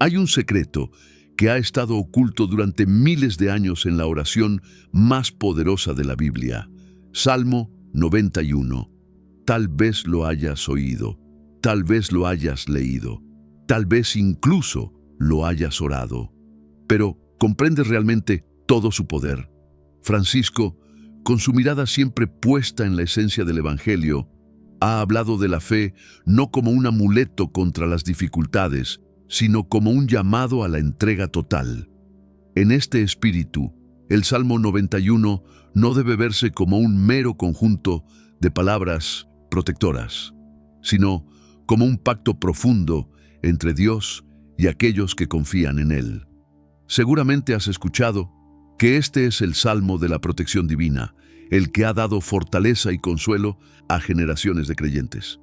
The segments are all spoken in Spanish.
Hay un secreto que ha estado oculto durante miles de años en la oración más poderosa de la Biblia. Salmo 91. Tal vez lo hayas oído, tal vez lo hayas leído, tal vez incluso lo hayas orado. Pero, ¿comprendes realmente todo su poder? Francisco, con su mirada siempre puesta en la esencia del Evangelio, ha hablado de la fe no como un amuleto contra las dificultades, sino como un llamado a la entrega total. En este espíritu, el Salmo 91 no debe verse como un mero conjunto de palabras protectoras, sino como un pacto profundo entre Dios y aquellos que confían en Él. Seguramente has escuchado que este es el Salmo de la protección divina, el que ha dado fortaleza y consuelo a generaciones de creyentes.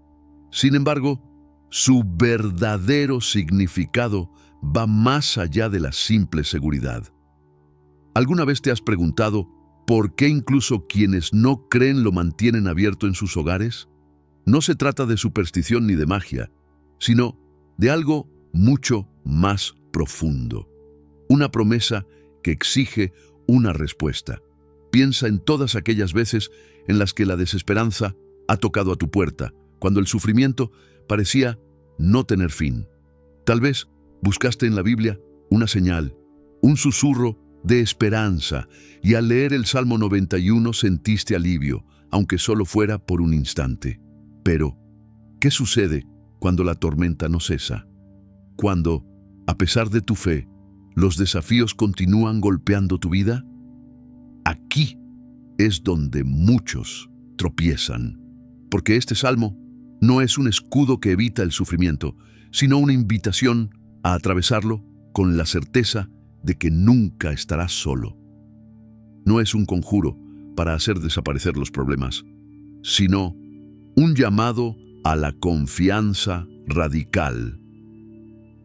Sin embargo, su verdadero significado va más allá de la simple seguridad. ¿Alguna vez te has preguntado por qué incluso quienes no creen lo mantienen abierto en sus hogares? No se trata de superstición ni de magia, sino de algo mucho más profundo. Una promesa que exige una respuesta. Piensa en todas aquellas veces en las que la desesperanza ha tocado a tu puerta, cuando el sufrimiento parecía no tener fin. Tal vez buscaste en la Biblia una señal, un susurro de esperanza, y al leer el Salmo 91 sentiste alivio, aunque solo fuera por un instante. Pero, ¿qué sucede cuando la tormenta no cesa? Cuando, a pesar de tu fe, los desafíos continúan golpeando tu vida. Aquí es donde muchos tropiezan, porque este salmo no es un escudo que evita el sufrimiento, sino una invitación a atravesarlo con la certeza de que nunca estarás solo. No es un conjuro para hacer desaparecer los problemas, sino un llamado a la confianza radical.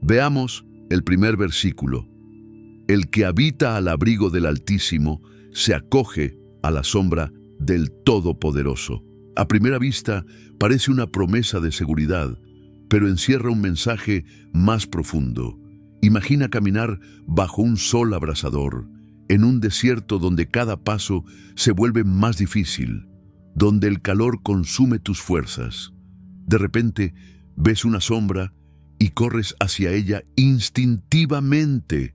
Veamos el primer versículo. El que habita al abrigo del Altísimo se acoge a la sombra del Todopoderoso. A primera vista parece una promesa de seguridad, pero encierra un mensaje más profundo. Imagina caminar bajo un sol abrasador, en un desierto donde cada paso se vuelve más difícil, donde el calor consume tus fuerzas. De repente ves una sombra y corres hacia ella instintivamente.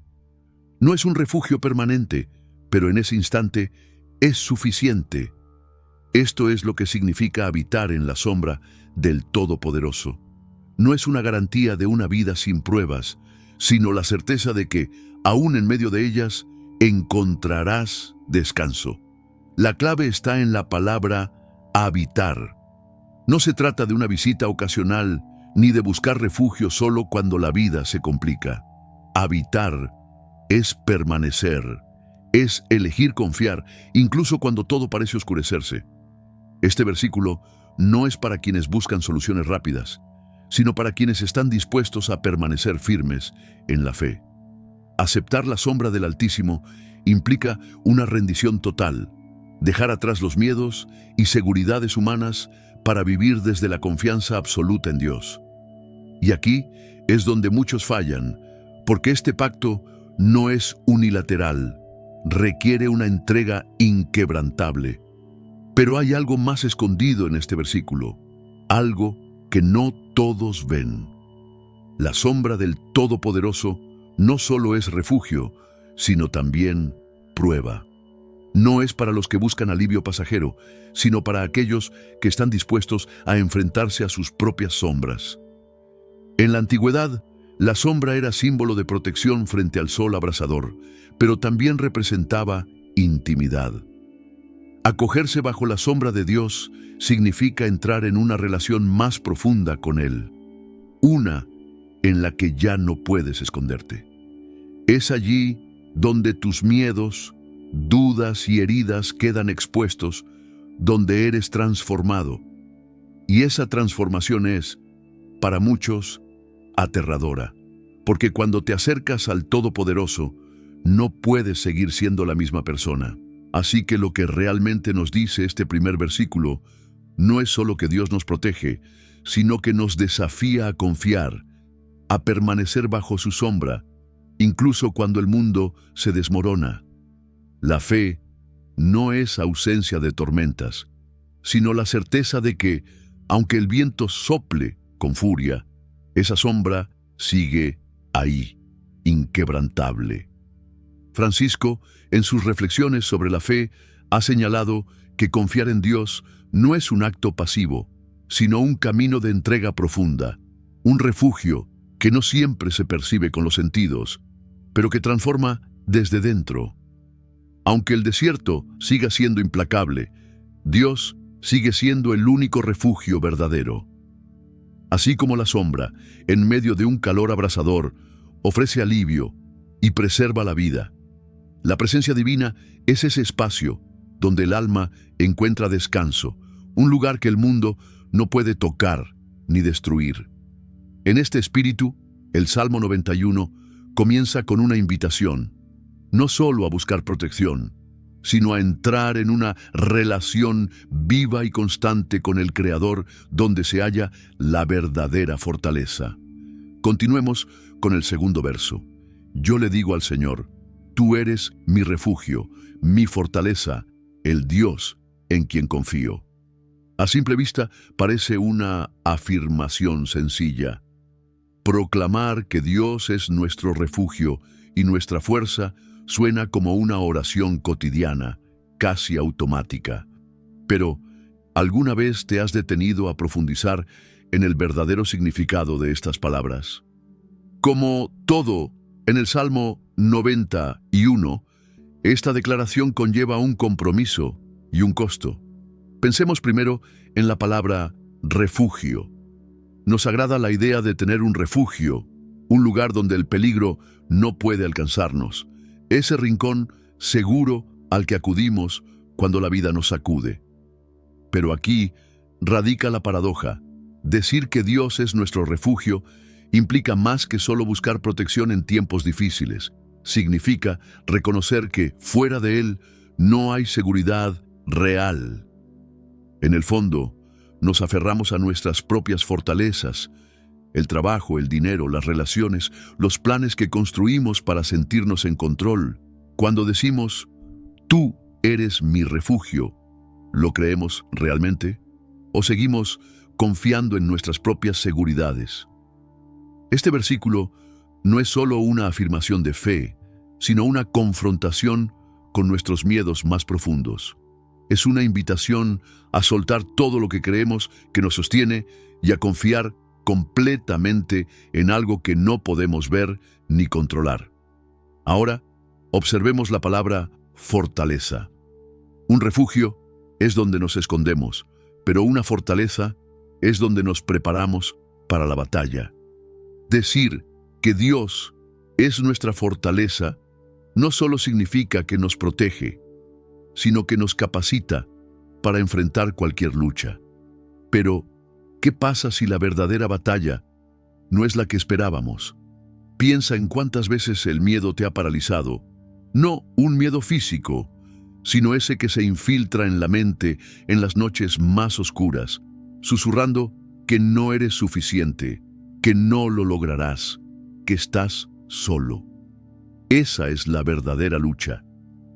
No es un refugio permanente, pero en ese instante es suficiente. Esto es lo que significa habitar en la sombra del Todopoderoso. No es una garantía de una vida sin pruebas, sino la certeza de que, aún en medio de ellas, encontrarás descanso. La clave está en la palabra habitar. No se trata de una visita ocasional ni de buscar refugio solo cuando la vida se complica. Habitar es permanecer, es elegir confiar, incluso cuando todo parece oscurecerse. Este versículo no es para quienes buscan soluciones rápidas, sino para quienes están dispuestos a permanecer firmes en la fe. Aceptar la sombra del Altísimo implica una rendición total, dejar atrás los miedos y seguridades humanas para vivir desde la confianza absoluta en Dios. Y aquí es donde muchos fallan, porque este pacto no es unilateral, requiere una entrega inquebrantable. Pero hay algo más escondido en este versículo, algo que no todos ven. La sombra del Todopoderoso no solo es refugio, sino también prueba. No es para los que buscan alivio pasajero, sino para aquellos que están dispuestos a enfrentarse a sus propias sombras. En la antigüedad, la sombra era símbolo de protección frente al sol abrasador, pero también representaba intimidad. Acogerse bajo la sombra de Dios significa entrar en una relación más profunda con Él, una en la que ya no puedes esconderte. Es allí donde tus miedos, dudas y heridas quedan expuestos, donde eres transformado. Y esa transformación es, para muchos, aterradora, porque cuando te acercas al Todopoderoso, no puedes seguir siendo la misma persona. Así que lo que realmente nos dice este primer versículo no es solo que Dios nos protege, sino que nos desafía a confiar, a permanecer bajo su sombra, incluso cuando el mundo se desmorona. La fe no es ausencia de tormentas, sino la certeza de que, aunque el viento sople con furia, esa sombra sigue ahí, inquebrantable. Francisco, en sus reflexiones sobre la fe, ha señalado que confiar en Dios no es un acto pasivo, sino un camino de entrega profunda, un refugio que no siempre se percibe con los sentidos, pero que transforma desde dentro. Aunque el desierto siga siendo implacable, Dios sigue siendo el único refugio verdadero. Así como la sombra, en medio de un calor abrasador, ofrece alivio y preserva la vida, la presencia divina es ese espacio donde el alma encuentra descanso, un lugar que el mundo no puede tocar ni destruir. En este espíritu, el Salmo 91 comienza con una invitación, no solo a buscar protección, sino a entrar en una relación viva y constante con el Creador, donde se halla la verdadera fortaleza. Continuemos con el segundo verso. Yo le digo al Señor, tú eres mi refugio, mi fortaleza, el Dios en quien confío. A simple vista parece una afirmación sencilla. Proclamar que Dios es nuestro refugio y nuestra fuerza suena como una oración cotidiana, casi automática. Pero, ¿alguna vez te has detenido a profundizar en el verdadero significado de estas palabras? Como todo, en el Salmo 91, esta declaración conlleva un compromiso y un costo. Pensemos primero en la palabra refugio. Nos agrada la idea de tener un refugio, un lugar donde el peligro no puede alcanzarnos, ese rincón seguro al que acudimos cuando la vida nos sacude. Pero aquí radica la paradoja. Decir que Dios es nuestro refugio implica más que solo buscar protección en tiempos difíciles. Significa reconocer que fuera de Él no hay seguridad real. En el fondo, nos aferramos a nuestras propias fortalezas, el trabajo, el dinero, las relaciones, los planes que construimos para sentirnos en control. Cuando decimos, tú eres mi refugio, ¿lo creemos realmente? ¿O seguimos confiando en nuestras propias seguridades? Este versículo no es solo una afirmación de fe, sino una confrontación con nuestros miedos más profundos. Es una invitación a soltar todo lo que creemos que nos sostiene y a confiar completamente en algo que no podemos ver ni controlar. Ahora, observemos la palabra fortaleza. Un refugio es donde nos escondemos, pero una fortaleza es donde nos preparamos para la batalla. Decir que Dios es nuestra fortaleza no solo significa que nos protege, sino que nos capacita para enfrentar cualquier lucha. Pero, ¿qué pasa si la verdadera batalla no es la que esperábamos? Piensa en cuántas veces el miedo te ha paralizado. No un miedo físico, sino ese que se infiltra en la mente en las noches más oscuras, susurrando que no eres suficiente, que no lo lograrás, que estás solo. Esa es la verdadera lucha.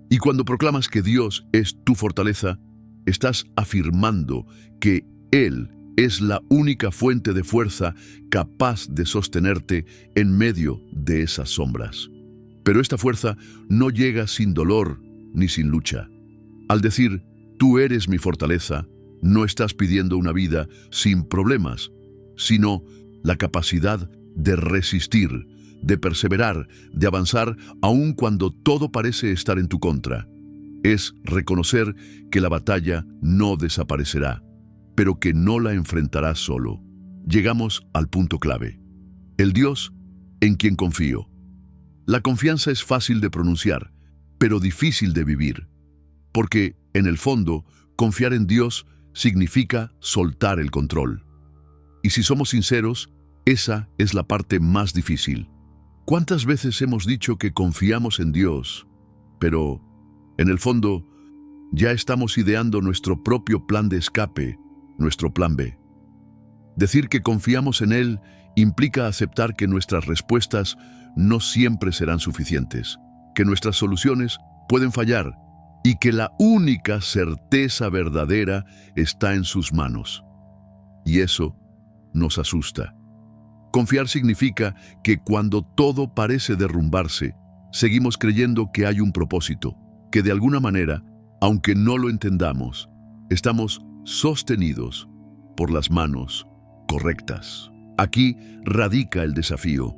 Y cuando proclamas que Dios es tu fortaleza, estás afirmando que Él es la única fuente de fuerza capaz de sostenerte en medio de esas sombras. Pero esta fuerza no llega sin dolor ni sin lucha. Al decir, tú eres mi fortaleza, no estás pidiendo una vida sin problemas, sino la capacidad de resistir, de perseverar, de avanzar aun cuando todo parece estar en tu contra. Es reconocer que la batalla no desaparecerá, pero que no la enfrentarás solo. Llegamos al punto clave. El Dios en quien confío. La confianza es fácil de pronunciar, pero difícil de vivir, porque, en el fondo, confiar en Dios significa soltar el control. Y si somos sinceros, esa es la parte más difícil. ¿Cuántas veces hemos dicho que confiamos en Dios, pero, en el fondo, ya estamos ideando nuestro propio plan de escape, nuestro plan B? Decir que confiamos en Él Implica aceptar que nuestras respuestas no siempre serán suficientes, que nuestras soluciones pueden fallar y que la única certeza verdadera está en sus manos. Y eso nos asusta. Confiar significa que cuando todo parece derrumbarse, seguimos creyendo que hay un propósito, que de alguna manera, aunque no lo entendamos, estamos sostenidos por las manos correctas. Aquí radica el desafío.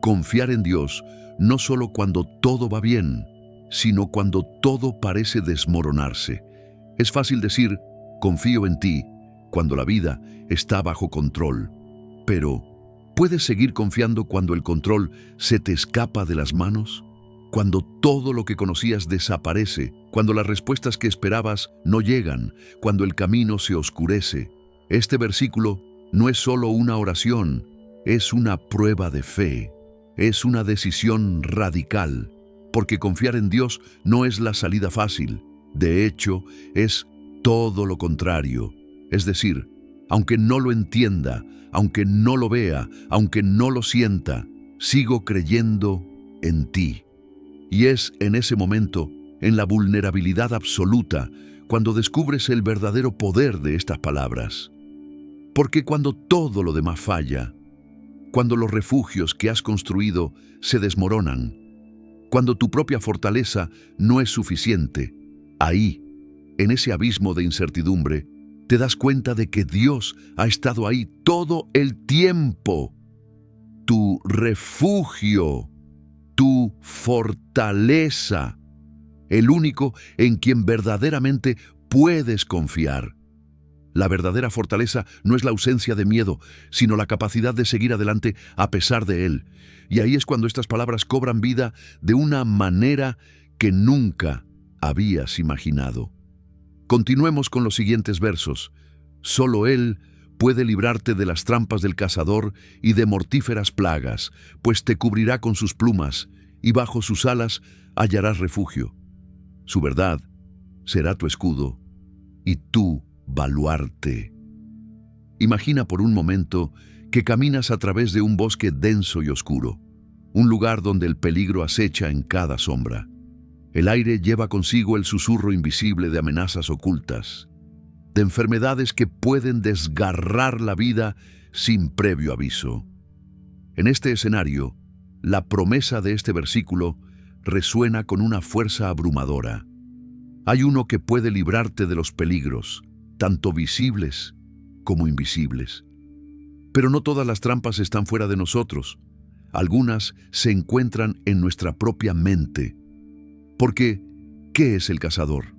Confiar en Dios no solo cuando todo va bien, sino cuando todo parece desmoronarse. Es fácil decir, confío en ti, cuando la vida está bajo control. Pero, ¿puedes seguir confiando cuando el control se te escapa de las manos? Cuando todo lo que conocías desaparece, cuando las respuestas que esperabas no llegan, cuando el camino se oscurece. Este versículo no es solo una oración, es una prueba de fe, es una decisión radical, porque confiar en Dios no es la salida fácil. De hecho, es todo lo contrario. Es decir, aunque no lo entienda, aunque no lo vea, aunque no lo sienta, sigo creyendo en ti. Y es en ese momento, en la vulnerabilidad absoluta, cuando descubres el verdadero poder de estas palabras. Porque cuando todo lo demás falla, cuando los refugios que has construido se desmoronan, cuando tu propia fortaleza no es suficiente, ahí, en ese abismo de incertidumbre, te das cuenta de que Dios ha estado ahí todo el tiempo. Tu refugio, tu fortaleza, el único en quien verdaderamente puedes confiar. La verdadera fortaleza no es la ausencia de miedo, sino la capacidad de seguir adelante a pesar de él. Y ahí es cuando estas palabras cobran vida de una manera que nunca habías imaginado. Continuemos con los siguientes versos. Solo Él puede librarte de las trampas del cazador y de mortíferas plagas, pues te cubrirá con sus plumas, y bajo sus alas hallarás refugio. Su verdad será tu escudo, y tu baluarte. Imagina por un momento que caminas a través de un bosque denso y oscuro, un lugar donde el peligro acecha en cada sombra. El aire lleva consigo el susurro invisible de amenazas ocultas, de enfermedades que pueden desgarrar la vida sin previo aviso. En este escenario, la promesa de este versículo resuena con una fuerza abrumadora. Hay uno que puede librarte de los peligros, tanto visibles como invisibles. Pero no todas las trampas están fuera de nosotros. Algunas se encuentran en nuestra propia mente. Porque, ¿qué es el cazador?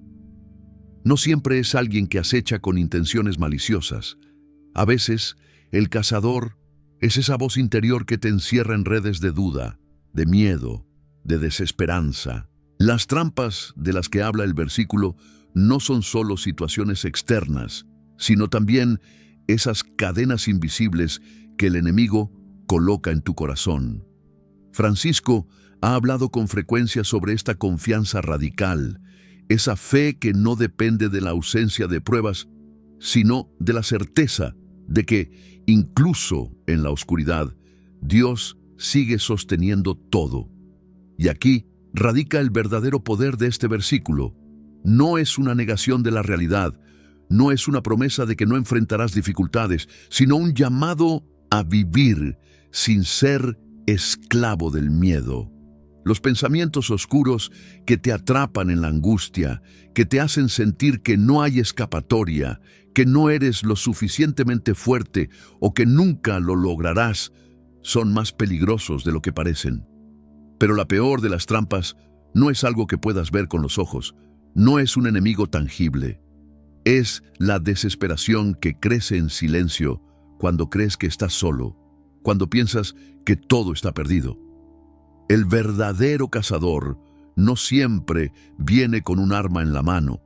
No siempre es alguien que acecha con intenciones maliciosas. A veces, el cazador es esa voz interior que te encierra en redes de duda, de miedo, de desesperanza. Las trampas de las que habla el versículo no son solo situaciones externas, sino también esas cadenas invisibles que el enemigo coloca en tu corazón. Francisco ha hablado con frecuencia sobre esta confianza radical, esa fe que no depende de la ausencia de pruebas, sino de la certeza de que, incluso en la oscuridad, Dios sigue sosteniendo todo. Y aquí radica el verdadero poder de este versículo. No es una negación de la realidad, no es una promesa de que no enfrentarás dificultades, sino un llamado a vivir sin ser esclavo del miedo. Los pensamientos oscuros que te atrapan en la angustia, que te hacen sentir que no hay escapatoria, que no eres lo suficientemente fuerte o que nunca lo lograrás, son más peligrosos de lo que parecen. Pero la peor de las trampas no es algo que puedas ver con los ojos, no es un enemigo tangible. Es la desesperación que crece en silencio cuando crees que estás solo, cuando piensas que todo está perdido. El verdadero cazador no siempre viene con un arma en la mano.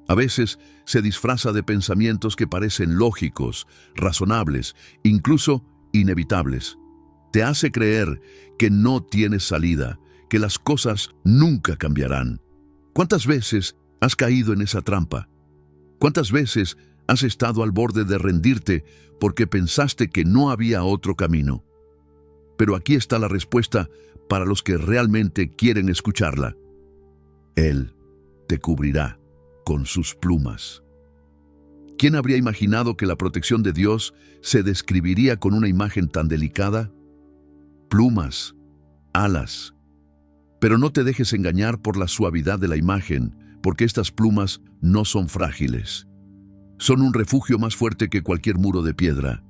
A veces se disfraza de pensamientos que parecen lógicos, razonables, incluso inevitables. Te hace creer que no tienes salida, que las cosas nunca cambiarán. ¿Cuántas veces has caído en esa trampa? ¿Cuántas veces has estado al borde de rendirte porque pensaste que no había otro camino? Pero aquí está la respuesta para los que realmente quieren escucharla. Él te cubrirá con sus plumas. ¿Quién habría imaginado que la protección de Dios se describiría con una imagen tan delicada? Plumas, alas. Pero no te dejes engañar por la suavidad de la imagen, porque estas plumas no son frágiles. Son un refugio más fuerte que cualquier muro de piedra.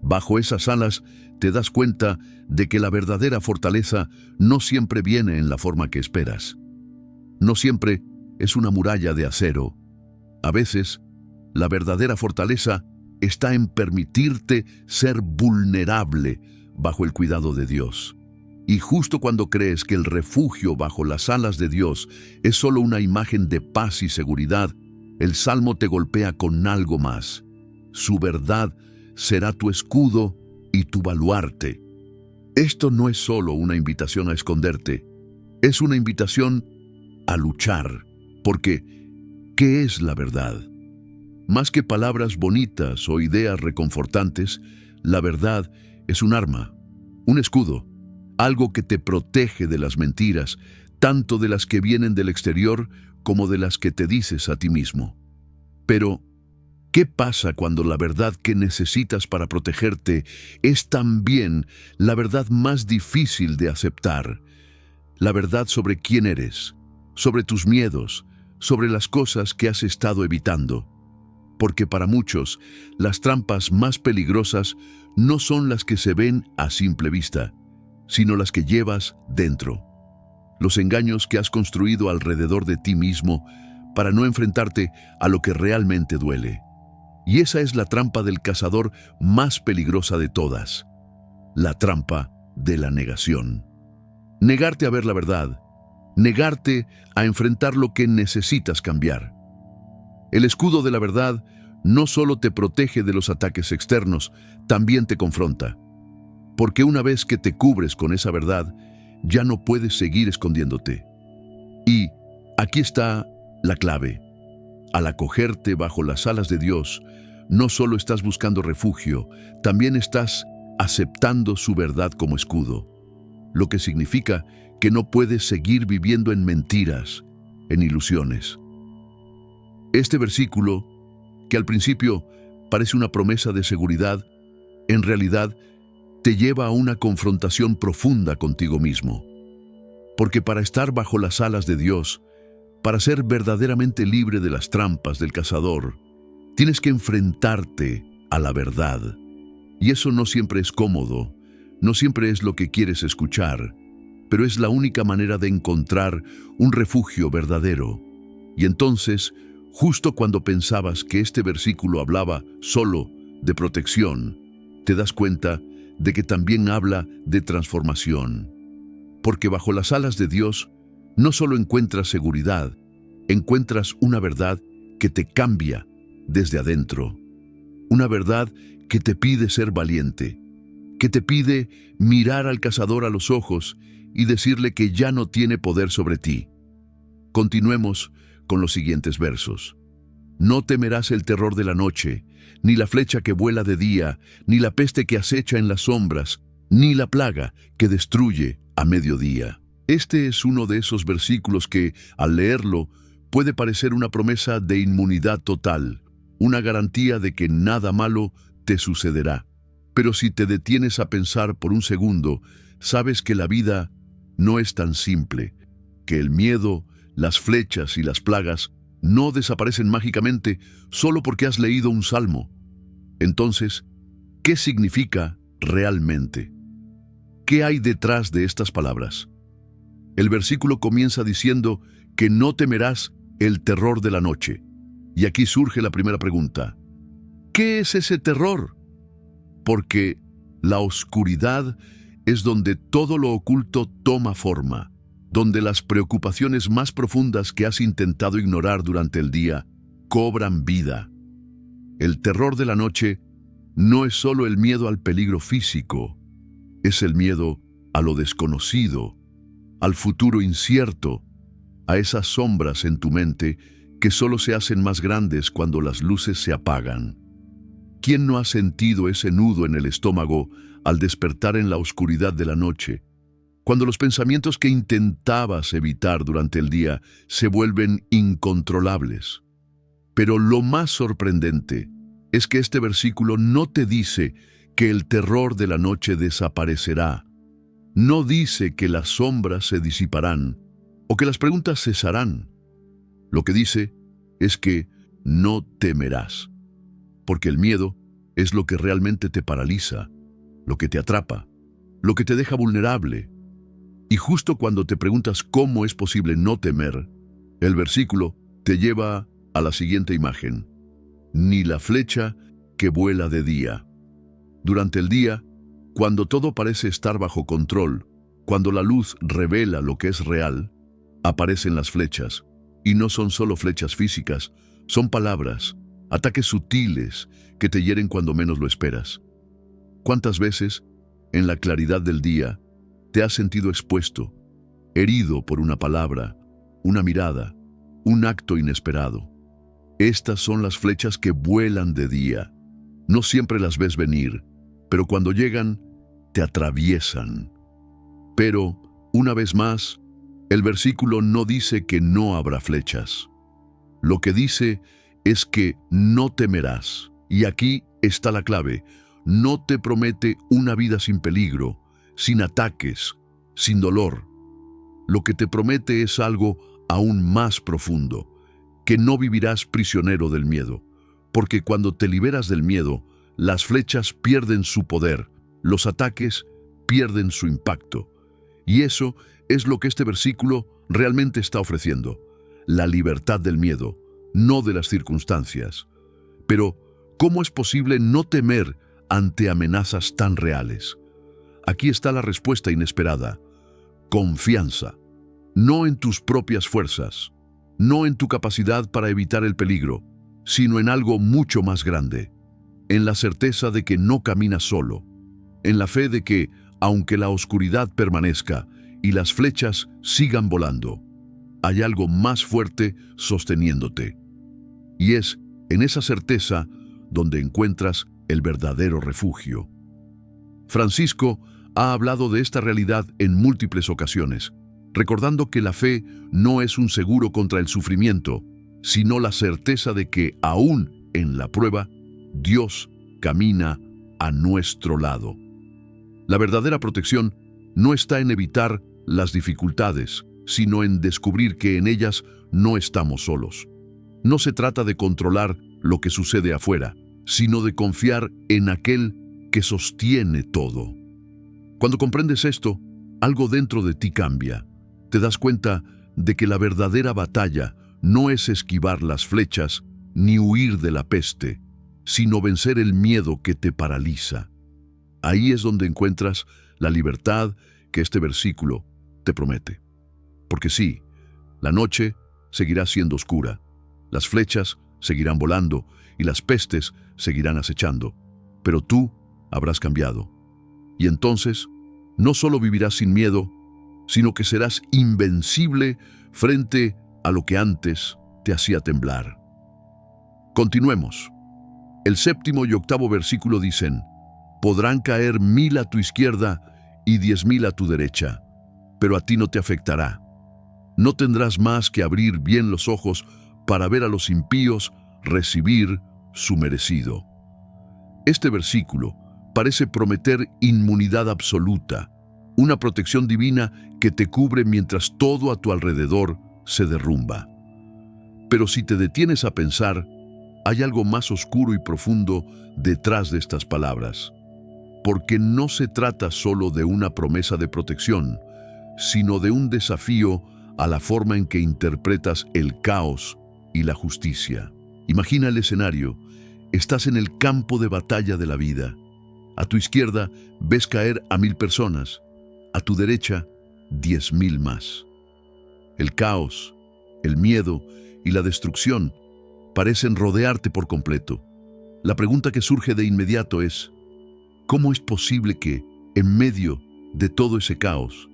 Bajo esas alas te das cuenta de que la verdadera fortaleza no siempre viene en la forma que esperas. No siempre es una muralla de acero. A veces, la verdadera fortaleza está en permitirte ser vulnerable bajo el cuidado de Dios. Y justo cuando crees que el refugio bajo las alas de Dios es solo una imagen de paz y seguridad, el Salmo te golpea con algo más. Su verdad será tu escudo y tu baluarte. Esto no es solo una invitación a esconderte, es una invitación a luchar, porque ¿qué es la verdad? Más que palabras bonitas o ideas reconfortantes, la verdad es un arma, un escudo, algo que te protege de las mentiras, tanto de las que vienen del exterior como de las que te dices a ti mismo. Pero, ¿qué pasa cuando la verdad que necesitas para protegerte es también la verdad más difícil de aceptar? La verdad sobre quién eres, sobre tus miedos, sobre las cosas que has estado evitando. Porque para muchos, las trampas más peligrosas no son las que se ven a simple vista, sino las que llevas dentro. Los engaños que has construido alrededor de ti mismo para no enfrentarte a lo que realmente duele. Y esa es la trampa del cazador más peligrosa de todas, la trampa de la negación. Negarte a ver la verdad, negarte a enfrentar lo que necesitas cambiar. El escudo de la verdad no solo te protege de los ataques externos, también te confronta. Porque una vez que te cubres con esa verdad, ya no puedes seguir escondiéndote. Y aquí está la clave. Al acogerte bajo las alas de Dios, no solo estás buscando refugio, también estás aceptando su verdad como escudo. Lo que significa que no puedes seguir viviendo en mentiras, en ilusiones. Este versículo, que al principio parece una promesa de seguridad, en realidad te lleva a una confrontación profunda contigo mismo. Porque para estar bajo las alas de Dios, para ser verdaderamente libre de las trampas del cazador, tienes que enfrentarte a la verdad. Y eso no siempre es cómodo, no siempre es lo que quieres escuchar, pero es la única manera de encontrar un refugio verdadero. Y entonces, justo cuando pensabas que este versículo hablaba solo de protección, te das cuenta de que también habla de transformación. Porque bajo las alas de Dios no solo encuentras seguridad, encuentras una verdad que te cambia desde adentro. Una verdad que te pide ser valiente, que te pide mirar al cazador a los ojos y decirle que ya no tiene poder sobre ti. Continuemos con los siguientes versos. No temerás el terror de la noche, ni la flecha que vuela de día, ni la peste que acecha en las sombras, ni la plaga que destruye a mediodía. Este es uno de esos versículos que, al leerlo, puede parecer una promesa de inmunidad total, una garantía de que nada malo te sucederá. Pero si te detienes a pensar por un segundo, sabes que la vida no es tan simple, que el miedo, las flechas y las plagas no desaparecen mágicamente solo porque has leído un salmo. Entonces, ¿qué significa realmente? ¿Qué hay detrás de estas palabras? El versículo comienza diciendo que no temerás el terror de la noche. Y aquí surge la primera pregunta. ¿Qué es ese terror? Porque la oscuridad es donde todo lo oculto toma forma, donde las preocupaciones más profundas que has intentado ignorar durante el día cobran vida. El terror de la noche no es solo el miedo al peligro físico, es el miedo a lo desconocido, al futuro incierto, a esas sombras en tu mente que solo se hacen más grandes cuando las luces se apagan. ¿Quién no ha sentido ese nudo en el estómago al despertar en la oscuridad de la noche, cuando los pensamientos que intentabas evitar durante el día se vuelven incontrolables? Pero lo más sorprendente es que este versículo no te dice que el terror de la noche desaparecerá. No dice que las sombras se disiparán o que las preguntas cesarán. Lo que dice es que no temerás, porque el miedo es lo que realmente te paraliza, lo que te atrapa, lo que te deja vulnerable. Y justo cuando te preguntas cómo es posible no temer, el versículo te lleva a la siguiente imagen: ni la flecha que vuela de día. Durante el día, cuando todo parece estar bajo control, cuando la luz revela lo que es real, aparecen las flechas. Y no son solo flechas físicas, son palabras, ataques sutiles que te hieren cuando menos lo esperas. ¿Cuántas veces, en la claridad del día, te has sentido expuesto, herido por una palabra, una mirada, un acto inesperado? Estas son las flechas que vuelan de día. No siempre las ves venir, pero cuando llegan, te atraviesan. Pero, una vez más, el versículo no dice que no habrá flechas. Lo que dice es que no temerás. Y aquí está la clave. No te promete una vida sin peligro, sin ataques, sin dolor. Lo que te promete es algo aún más profundo, que no vivirás prisionero del miedo, porque cuando te liberas del miedo, las flechas pierden su poder, los ataques pierden su impacto. Y eso es lo que este versículo realmente está ofreciendo: la libertad del miedo, no de las circunstancias. Pero, ¿cómo es posible no temer ante amenazas tan reales? Aquí está la respuesta inesperada: confianza. No en tus propias fuerzas, no en tu capacidad para evitar el peligro, sino en algo mucho más grande, en la certeza de que no caminas solo, en la fe de que, aunque la oscuridad permanezca y las flechas sigan volando, hay algo más fuerte sosteniéndote. Y es en esa certeza donde encuentras el verdadero refugio. Francisco ha hablado de esta realidad en múltiples ocasiones, recordando que la fe no es un seguro contra el sufrimiento, sino la certeza de que, aún en la prueba, Dios camina a nuestro lado. La verdadera protección no está en evitar las dificultades, sino en descubrir que en ellas no estamos solos. No se trata de controlar lo que sucede afuera, sino de confiar en aquel que sostiene todo. Cuando comprendes esto, algo dentro de ti cambia. Te das cuenta de que la verdadera batalla no es esquivar las flechas ni huir de la peste, sino vencer el miedo que te paraliza. Ahí es donde encuentras la libertad que este versículo te promete. Porque sí, la noche seguirá siendo oscura, las flechas seguirán volando y las pestes seguirán acechando, pero tú habrás cambiado. Y entonces, no solo vivirás sin miedo, sino que serás invencible frente a lo que antes te hacía temblar. Continuemos. El 7º y 8º versículo dicen: podrán caer 1000 a tu izquierda y 10.000 a tu derecha, pero a ti no te afectará. No tendrás más que abrir bien los ojos para ver a los impíos recibir su merecido. Este versículo parece prometer inmunidad absoluta, una protección divina que te cubre mientras todo a tu alrededor se derrumba. Pero si te detienes a pensar, hay algo más oscuro y profundo detrás de estas palabras. Porque no se trata solo de una promesa de protección, sino de un desafío a la forma en que interpretas el caos y la justicia. Imagina el escenario. Estás en el campo de batalla de la vida. A tu izquierda ves caer a 1000 personas, a tu derecha 10.000 más. El caos, el miedo y la destrucción parecen rodearte por completo. La pregunta que surge de inmediato es: ¿cómo es posible que, en medio de todo ese caos,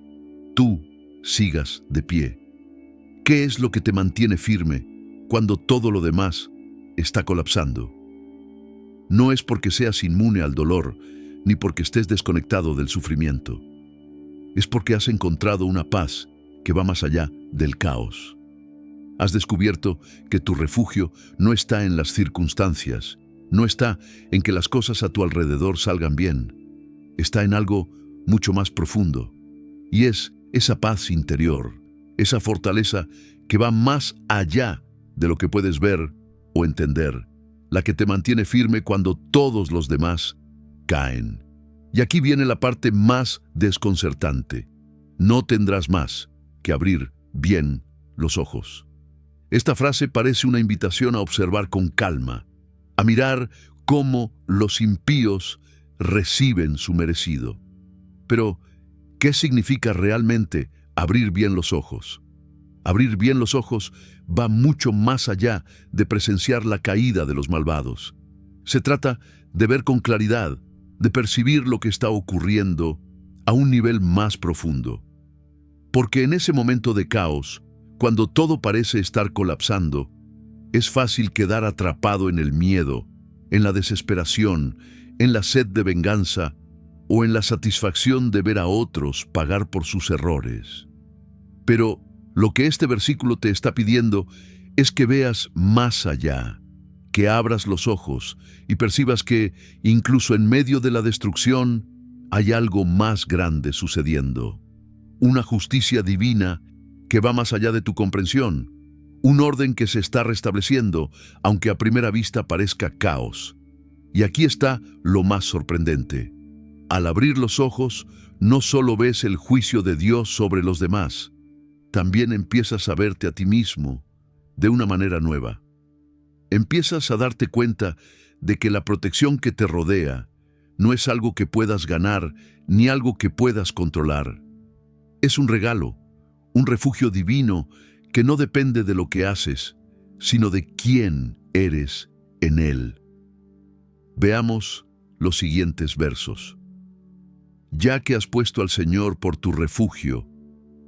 tú sigas de pie? ¿Qué es lo que te mantiene firme cuando todo lo demás está colapsando? No es porque seas inmune al dolor, ni porque estés desconectado del sufrimiento. Es porque has encontrado una paz que va más allá del caos. Has descubierto que tu refugio no está en las circunstancias, no está en que las cosas a tu alrededor salgan bien. Está en algo mucho más profundo. Y es esa paz interior, esa fortaleza que va más allá de lo que puedes ver o entender, la que te mantiene firme cuando todos los demás caen. Y aquí viene la parte más desconcertante. No tendrás más que abrir bien los ojos. Esta frase parece una invitación a observar con calma, a mirar cómo los impíos reciben su merecido. Pero, ¿qué significa realmente abrir bien los ojos? Abrir bien los ojos va mucho más allá de presenciar la caída de los malvados. Se trata de ver con claridad, de percibir lo que está ocurriendo a un nivel más profundo. Porque en ese momento de caos, cuando todo parece estar colapsando, es fácil quedar atrapado en el miedo, en la desesperación, en la sed de venganza o en la satisfacción de ver a otros pagar por sus errores. Pero lo que este versículo te está pidiendo es que veas más allá, que abras los ojos y percibas que, incluso en medio de la destrucción, hay algo más grande sucediendo. Una justicia divina que va más allá de tu comprensión. Un orden que se está restableciendo, aunque a primera vista parezca caos. Y aquí está lo más sorprendente. Al abrir los ojos, no solo ves el juicio de Dios sobre los demás, también empiezas a verte a ti mismo de una manera nueva. Empiezas a darte cuenta de que la protección que te rodea no es algo que puedas ganar ni algo que puedas controlar. Es un regalo, un refugio divino que no depende de lo que haces, sino de quién eres en Él. Veamos los siguientes versos. Ya que has puesto al Señor por tu refugio,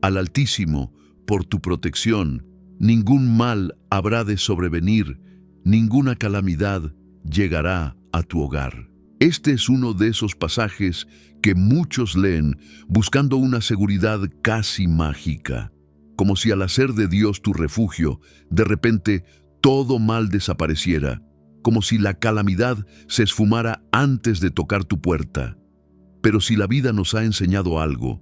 al Altísimo por tu protección, ningún mal habrá de sobrevenir, ninguna calamidad llegará a tu hogar. Este es uno de esos pasajes que muchos leen buscando una seguridad casi mágica, como si al hacer de Dios tu refugio, de repente todo mal desapareciera, como si la calamidad se esfumara antes de tocar tu puerta. Pero si la vida nos ha enseñado algo,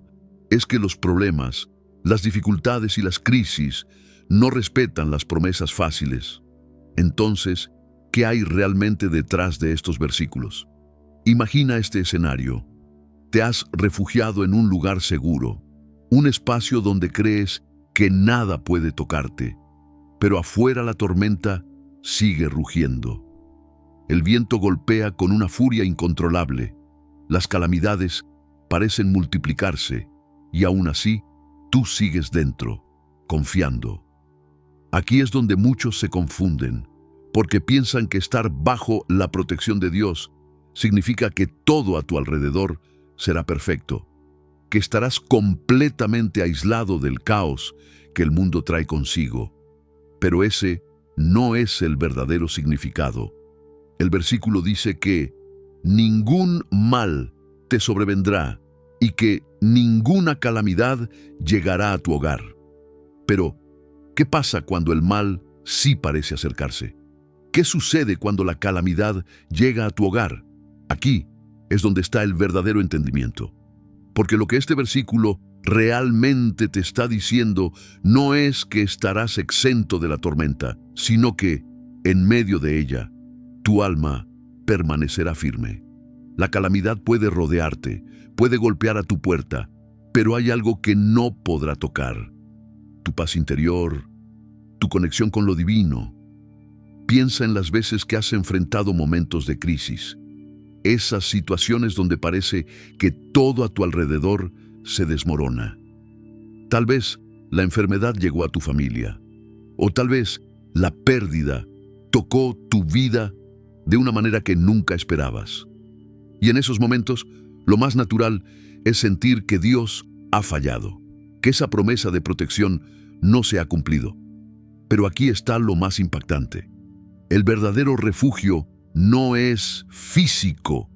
es que los problemas, las dificultades y las crisis no respetan las promesas fáciles. Entonces, ¿qué hay realmente detrás de estos versículos? Imagina este escenario. Te has refugiado en un lugar seguro, un espacio donde crees que nada puede tocarte, pero afuera la tormenta sigue rugiendo. El viento golpea con una furia incontrolable. Las calamidades parecen multiplicarse y aún así, tú sigues dentro, confiando. Aquí es donde muchos se confunden, porque piensan que estar bajo la protección de Dios significa que todo a tu alrededor será perfecto, que estarás completamente aislado del caos que el mundo trae consigo. Pero ese no es el verdadero significado. El versículo dice que ningún mal te sobrevendrá y que ninguna calamidad llegará a tu hogar. Pero, ¿qué pasa cuando el mal sí parece acercarse? ¿Qué sucede cuando la calamidad llega a tu hogar? Aquí es donde está el verdadero entendimiento. Porque lo que este versículo realmente te está diciendo no es que estarás exento de la tormenta, sino que, en medio de ella, tu alma permanecerá firme. La calamidad puede rodearte, puede golpear a tu puerta, pero hay algo que no podrá tocar. Tu paz interior, tu conexión con lo divino. Piensa en las veces que has enfrentado momentos de crisis. Esas situaciones donde parece que todo a tu alrededor se desmorona. Tal vez la enfermedad llegó a tu familia, o tal vez la pérdida tocó tu vida de una manera que nunca esperabas. Y en esos momentos, lo más natural es sentir que Dios ha fallado, que esa promesa de protección no se ha cumplido. Pero aquí está lo más impactante. El verdadero refugio no es físico,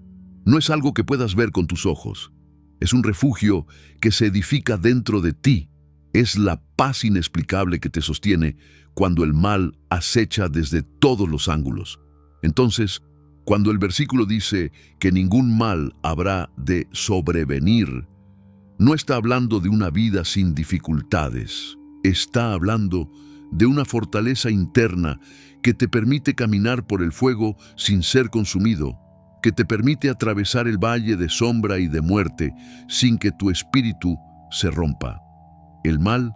no es algo que puedas ver con tus ojos. Es un refugio que se edifica dentro de ti. Es la paz inexplicable que te sostiene cuando el mal acecha desde todos los ángulos. Entonces, cuando el versículo dice que ningún mal habrá de sobrevenir, no está hablando de una vida sin dificultades. Está hablando de una fortaleza interna que te permite caminar por el fuego sin ser consumido, que te permite atravesar el valle de sombra y de muerte sin que tu espíritu se rompa. El mal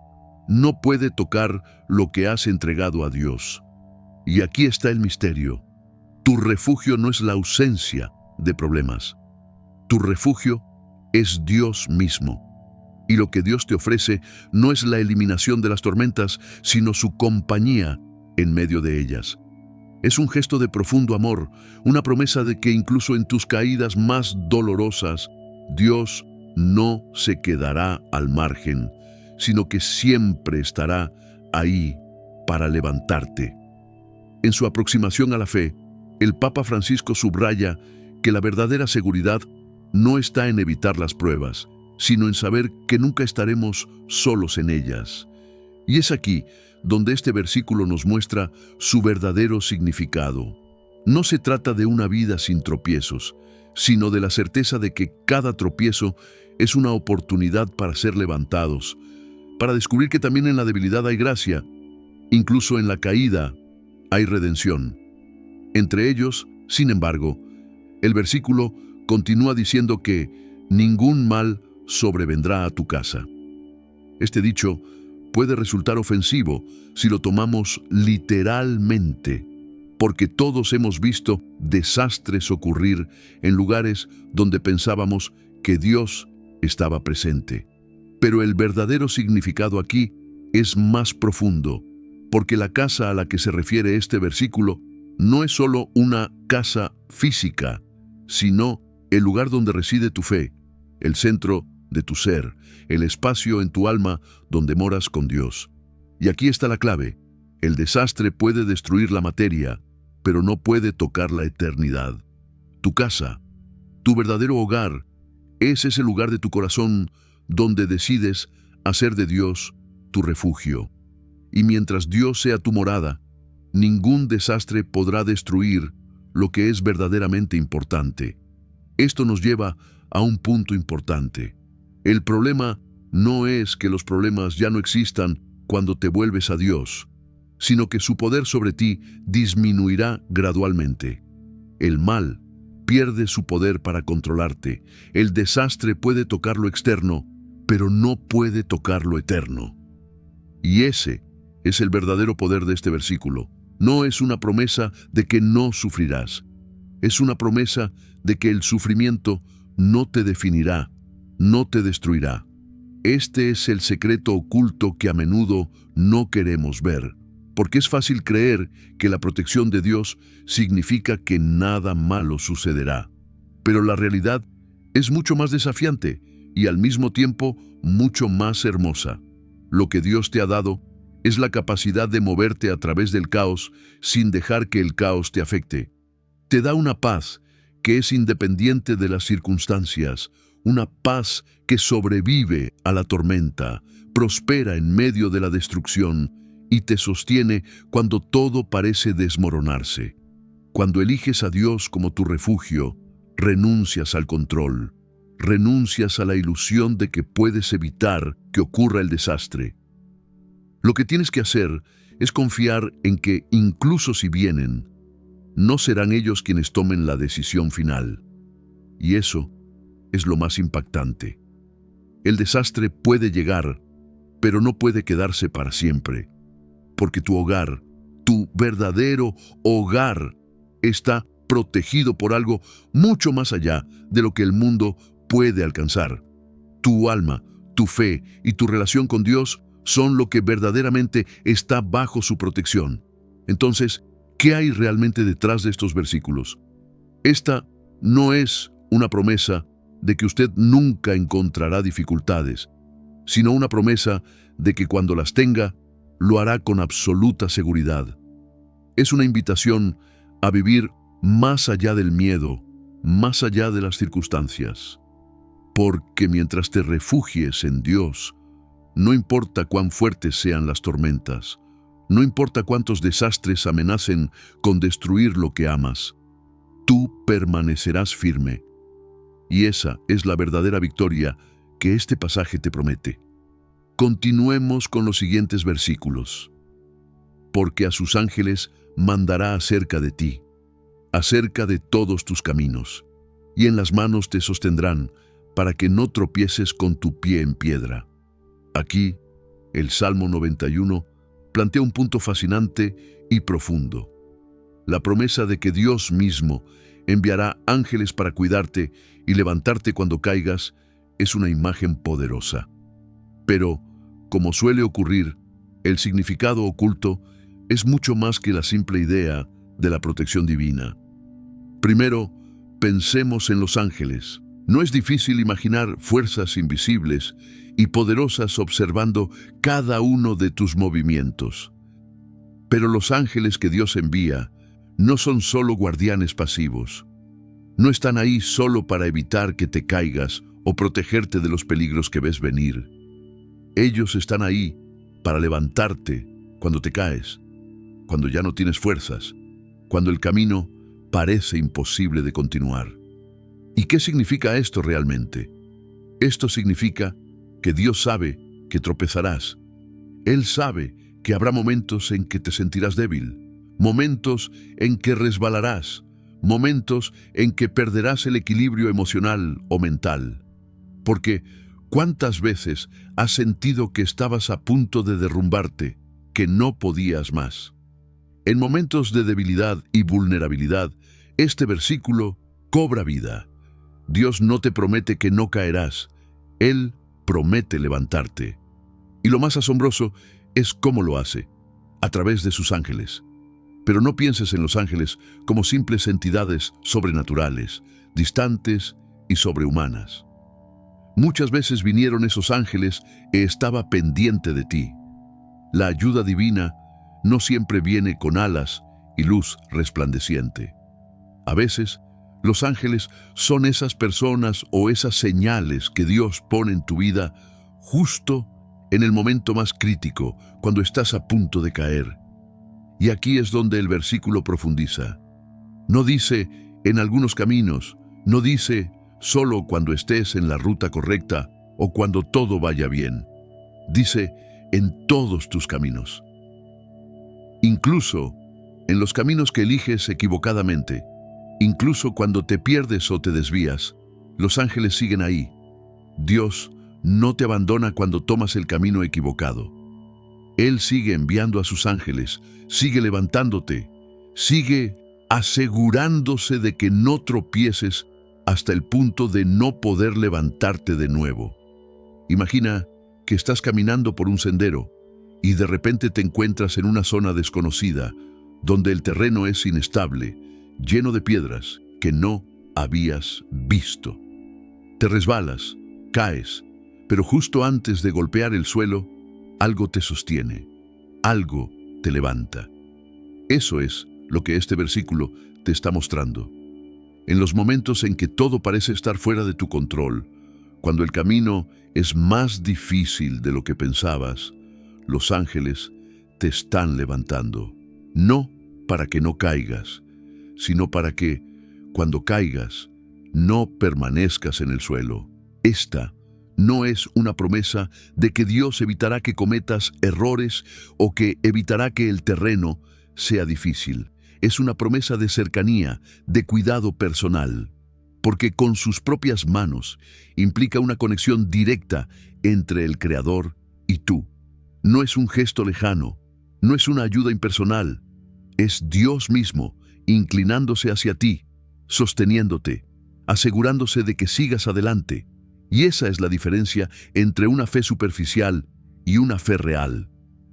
no puede tocar lo que has entregado a Dios. Y aquí está el misterio. Tu refugio no es la ausencia de problemas. Tu refugio es Dios mismo. Y lo que Dios te ofrece no es la eliminación de las tormentas, sino su compañía en medio de ellas. Es un gesto de profundo amor, una promesa de que incluso en tus caídas más dolorosas, Dios no se quedará al margen, sino que siempre estará ahí para levantarte. En su aproximación a la fe, el Papa Francisco subraya que la verdadera seguridad no está en evitar las pruebas, sino en saber que nunca estaremos solos en ellas. Y es aquí donde este versículo nos muestra su verdadero significado. No se trata de una vida sin tropiezos, sino de la certeza de que cada tropiezo es una oportunidad para ser levantados, para descubrir que también en la debilidad hay gracia, incluso en la caída hay redención. Entre ellos, sin embargo, el versículo continúa diciendo que ningún mal sobrevendrá a tu casa. Este dicho puede resultar ofensivo si lo tomamos literalmente, porque todos hemos visto desastres ocurrir en lugares donde pensábamos que Dios estaba presente. Pero el verdadero significado aquí es más profundo, porque la casa a la que se refiere este versículo no es solo una casa física, sino el lugar donde reside tu fe, el centro de tu ser, el espacio en tu alma donde moras con Dios. Y aquí está la clave. El desastre puede destruir la materia, pero no puede tocar la eternidad. Tu casa, tu verdadero hogar, es ese lugar de tu corazón donde decides hacer de Dios tu refugio. Y mientras Dios sea tu morada, ningún desastre podrá destruir lo que es verdaderamente importante. Esto nos lleva a un punto importante. El problema no es que los problemas ya no existan cuando te vuelves a Dios, sino que su poder sobre ti disminuirá gradualmente. El mal pierde su poder para controlarte. El desastre puede tocar lo externo, pero no puede tocar lo eterno. Y ese es el verdadero poder de este versículo. No es una promesa de que no sufrirás. Es una promesa de que el sufrimiento no te definirá, no te destruirá. Este es el secreto oculto que a menudo no queremos ver, porque es fácil creer que la protección de Dios significa que nada malo sucederá. Pero la realidad es mucho más desafiante y al mismo tiempo mucho más hermosa. Lo que Dios te ha dado es la capacidad de moverte a través del caos sin dejar que el caos te afecte. Te da una paz que es independiente de las circunstancias, una paz que sobrevive a la tormenta, prospera en medio de la destrucción y te sostiene cuando todo parece desmoronarse. Cuando eliges a Dios como tu refugio, renuncias al control, renuncias a la ilusión de que puedes evitar que ocurra el desastre. Lo que tienes que hacer es confiar en que, incluso si vienen, no serán ellos quienes tomen la decisión final. Y eso es lo más impactante. El desastre puede llegar, pero no puede quedarse para siempre, porque tu hogar, tu verdadero hogar, está protegido por algo mucho más allá de lo que el mundo puede alcanzar. Tu alma, tu fe y tu relación con Dios son lo que verdaderamente está bajo su protección. Entonces, ¿qué hay realmente detrás de estos versículos? Esta no es una promesa de que usted nunca encontrará dificultades, sino una promesa de que cuando las tenga, lo hará con absoluta seguridad. Es una invitación a vivir más allá del miedo, más allá de las circunstancias. Porque mientras te refugies en Dios, no importa cuán fuertes sean las tormentas, no importa cuántos desastres amenacen con destruir lo que amas, tú permanecerás firme. Y esa es la verdadera victoria que este pasaje te promete. Continuemos con los siguientes versículos. Porque a sus ángeles mandará acerca de ti, acerca de todos tus caminos, y en las manos te sostendrán, para que no tropieces con tu pie en piedra. Aquí, el Salmo 91 plantea un punto fascinante y profundo. La promesa de que Dios mismo enviará ángeles para cuidarte y levantarte cuando caigas es una imagen poderosa. Pero, como suele ocurrir, el significado oculto es mucho más que la simple idea de la protección divina. Primero, pensemos en los ángeles. No es difícil imaginar fuerzas invisibles y poderosas observando cada uno de tus movimientos. Pero los ángeles que Dios envía no son solo guardianes pasivos. No están ahí solo para evitar que te caigas o protegerte de los peligros que ves venir. Ellos están ahí para levantarte cuando te caes, cuando ya no tienes fuerzas, cuando el camino parece imposible de continuar. ¿Y qué significa esto realmente? Esto significa que Dios sabe que tropezarás. Él sabe que habrá momentos en que te sentirás débil, momentos en que resbalarás, momentos en que perderás el equilibrio emocional o mental. Porque ¿cuántas veces has sentido que estabas a punto de derrumbarte, que no podías más? En momentos de debilidad y vulnerabilidad, este versículo cobra vida. Dios no te promete que no caerás, Él promete levantarte. Y lo más asombroso es cómo lo hace, a través de sus ángeles. Pero no pienses en los ángeles como simples entidades sobrenaturales, distantes y sobrehumanas. Muchas veces vinieron esos ángeles e estaba pendiente de ti. La ayuda divina no siempre viene con alas y luz resplandeciente. A veces, los ángeles son esas personas o esas señales que Dios pone en tu vida justo en el momento más crítico, cuando estás a punto de caer. Y aquí es donde el versículo profundiza. No dice en algunos caminos, no dice solo cuando estés en la ruta correcta o cuando todo vaya bien. Dice en todos tus caminos. Incluso en los caminos que eliges equivocadamente, incluso cuando te pierdes o te desvías, los ángeles siguen ahí. Dios no te abandona cuando tomas el camino equivocado. Él sigue enviando a sus ángeles, sigue levantándote, sigue asegurándose de que no tropieces hasta el punto de no poder levantarte de nuevo. Imagina que estás caminando por un sendero y de repente te encuentras en una zona desconocida, donde el terreno es inestable, lleno de piedras que no habías visto. Te resbalas, caes, pero justo antes de golpear el suelo, algo te sostiene, algo te levanta. Eso es lo que este versículo te está mostrando. En los momentos en que todo parece estar fuera de tu control, cuando el camino es más difícil de lo que pensabas, los ángeles te están levantando, no para que no caigas, sino para que, cuando caigas, no permanezcas en el suelo. Esta no es una promesa de que Dios evitará que cometas errores o que evitará que el terreno sea difícil. Es una promesa de cercanía, de cuidado personal, porque con sus propias manos implica una conexión directa entre el Creador y tú. No es un gesto lejano, no es una ayuda impersonal, es Dios mismo inclinándose hacia ti, sosteniéndote, asegurándose de que sigas adelante. Y esa es la diferencia entre una fe superficial y una fe real.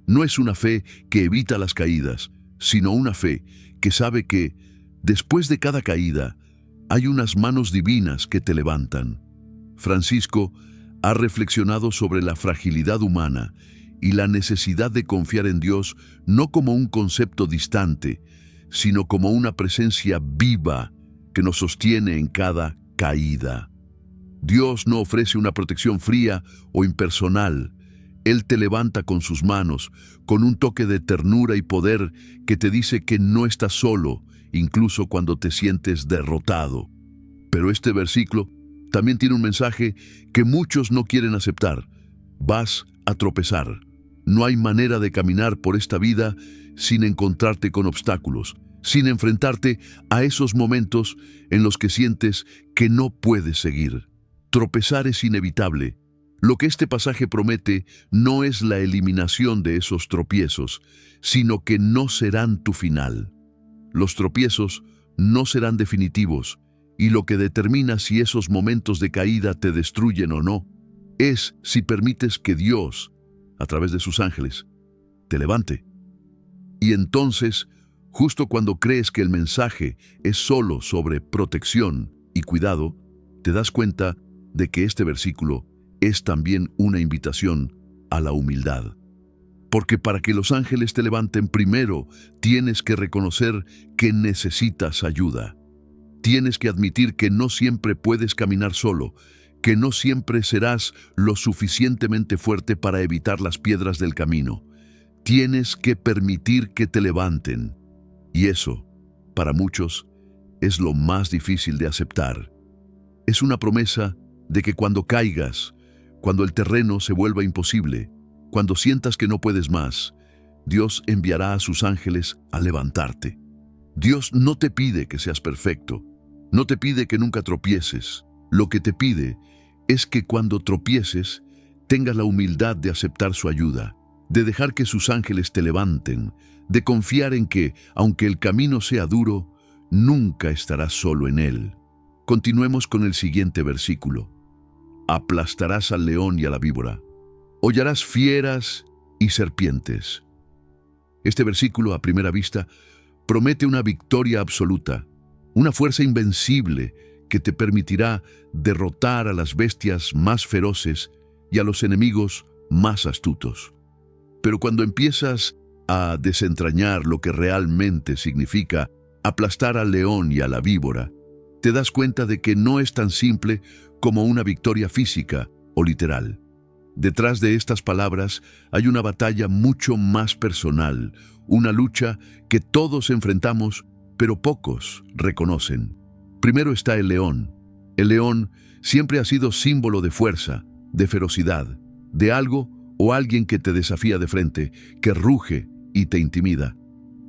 No es una fe que evita las caídas, sino una fe que sabe que, después de cada caída, hay unas manos divinas que te levantan. Francisco ha reflexionado sobre la fragilidad humana y la necesidad de confiar en Dios no como un concepto distante, sino como una presencia viva que nos sostiene en cada caída. Dios no ofrece una protección fría o impersonal. Él te levanta con sus manos, con un toque de ternura y poder que te dice que no estás solo, incluso cuando te sientes derrotado. Pero este versículo también tiene un mensaje que muchos no quieren aceptar. Vas a tropezar. No hay manera de caminar por esta vida sin encontrarte con obstáculos, sin enfrentarte a esos momentos en los que sientes que no puedes seguir. Tropezar es inevitable. Lo que este pasaje promete no es la eliminación de esos tropiezos, sino que no serán tu final. Los tropiezos no serán definitivos, y lo que determina si esos momentos de caída te destruyen o no, es si permites que Dios, a través de sus ángeles, te levante. Y entonces, justo cuando crees que el mensaje es solo sobre protección y cuidado, te das cuenta de que este versículo es también una invitación a la humildad. Porque para que los ángeles te levanten primero, tienes que reconocer que necesitas ayuda. Tienes que admitir que no siempre puedes caminar solo, que no siempre serás lo suficientemente fuerte para evitar las piedras del camino. Tienes que permitir que te levanten. Y eso, para muchos, es lo más difícil de aceptar. Es una promesa de que cuando caigas, cuando el terreno se vuelva imposible, cuando sientas que no puedes más, Dios enviará a sus ángeles a levantarte. Dios no te pide que seas perfecto, no te pide que nunca tropieces. Lo que te pide es que cuando tropieces, tengas la humildad de aceptar su ayuda, de dejar que sus ángeles te levanten, de confiar en que, aunque el camino sea duro, nunca estarás solo en él. Continuemos con el siguiente versículo. Aplastarás al león y a la víbora. Hollarás fieras y serpientes. Este versículo, a primera vista, promete una victoria absoluta, una fuerza invencible que te permitirá derrotar a las bestias más feroces y a los enemigos más astutos. Pero cuando empiezas a desentrañar lo que realmente significa aplastar al león y a la víbora, te das cuenta de que no es tan simple como una victoria física o literal. Detrás de estas palabras hay una batalla mucho más personal, una lucha que todos enfrentamos, pero pocos reconocen. Primero está el león. El león siempre ha sido símbolo de fuerza, de ferocidad, de algo o alguien que te desafía de frente, que ruge y te intimida.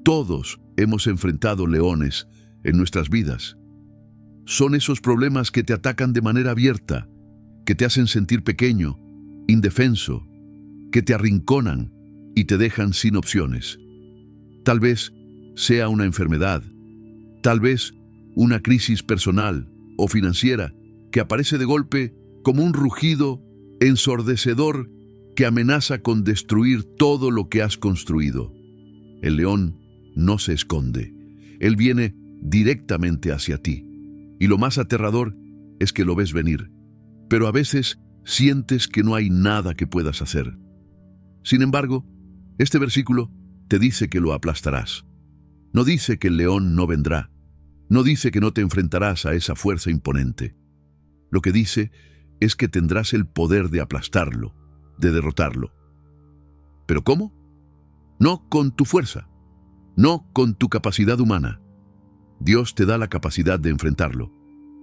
Todos hemos enfrentado leones en nuestras vidas. Son esos problemas que te atacan de manera abierta, que te hacen sentir pequeño, indefenso, que te arrinconan y te dejan sin opciones. Tal vez sea una enfermedad, tal vez una crisis personal o financiera que aparece de golpe como un rugido ensordecedor que amenaza con destruir todo lo que has construido. El león no se esconde, él viene directamente hacia ti. Y lo más aterrador es que lo ves venir, pero a veces sientes que no hay nada que puedas hacer. Sin embargo, este versículo te dice que lo aplastarás. No dice que el león no vendrá. No dice que no te enfrentarás a esa fuerza imponente. Lo que dice es que tendrás el poder de aplastarlo, de derrotarlo. ¿Pero cómo? No con tu fuerza, no con tu capacidad humana. Dios te da la capacidad de enfrentarlo,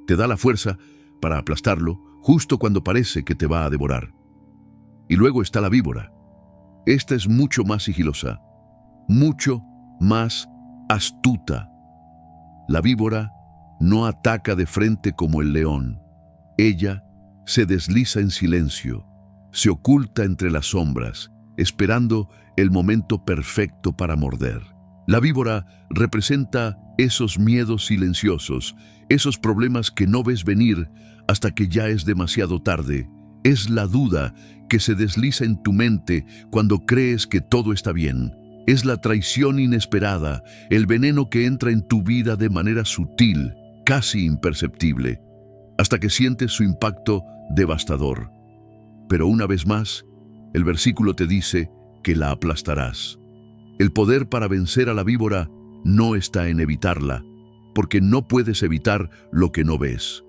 te da la fuerza para aplastarlo justo cuando parece que te va a devorar. Y luego está la víbora. Esta es mucho más sigilosa, mucho más astuta. La víbora no ataca de frente como el león. Ella se desliza en silencio, se oculta entre las sombras, esperando el momento perfecto para morder. La víbora representa esos miedos silenciosos, esos problemas que no ves venir hasta que ya es demasiado tarde. Es la duda que se desliza en tu mente cuando crees que todo está bien. Es la traición inesperada, el veneno que entra en tu vida de manera sutil, casi imperceptible, hasta que sientes su impacto devastador. Pero una vez más, el versículo te dice que la aplastarás. El poder para vencer a la víbora no está en evitarla, porque no puedes evitar lo que no ves.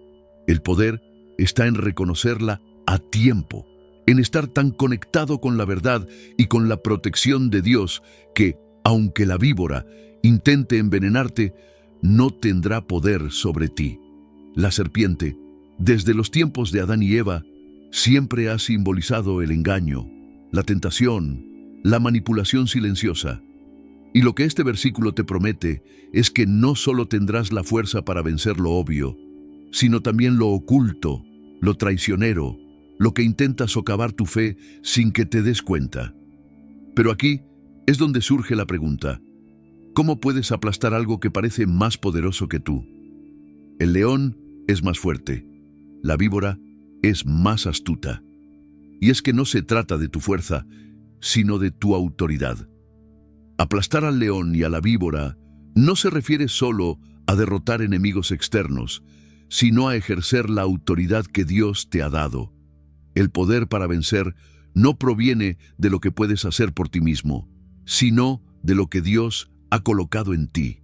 El poder está en reconocerla a tiempo, en estar tan conectado con la verdad y con la protección de Dios que, aunque la víbora intente envenenarte, no tendrá poder sobre ti. La serpiente, desde los tiempos de Adán y Eva, siempre ha simbolizado el engaño, la tentación, la manipulación silenciosa. Y lo que este versículo te promete es que no solo tendrás la fuerza para vencer lo obvio, sino también lo oculto, lo traicionero, lo que intenta socavar tu fe sin que te des cuenta. Pero aquí es donde surge la pregunta: ¿cómo puedes aplastar algo que parece más poderoso que tú? El león es más fuerte, la víbora es más astuta. Y es que no se trata de tu fuerza, sino de tu autoridad. Aplastar al león y a la víbora no se refiere solo a derrotar enemigos externos, sino a ejercer la autoridad que Dios te ha dado. El poder para vencer no proviene de lo que puedes hacer por ti mismo, sino de lo que Dios ha colocado en ti.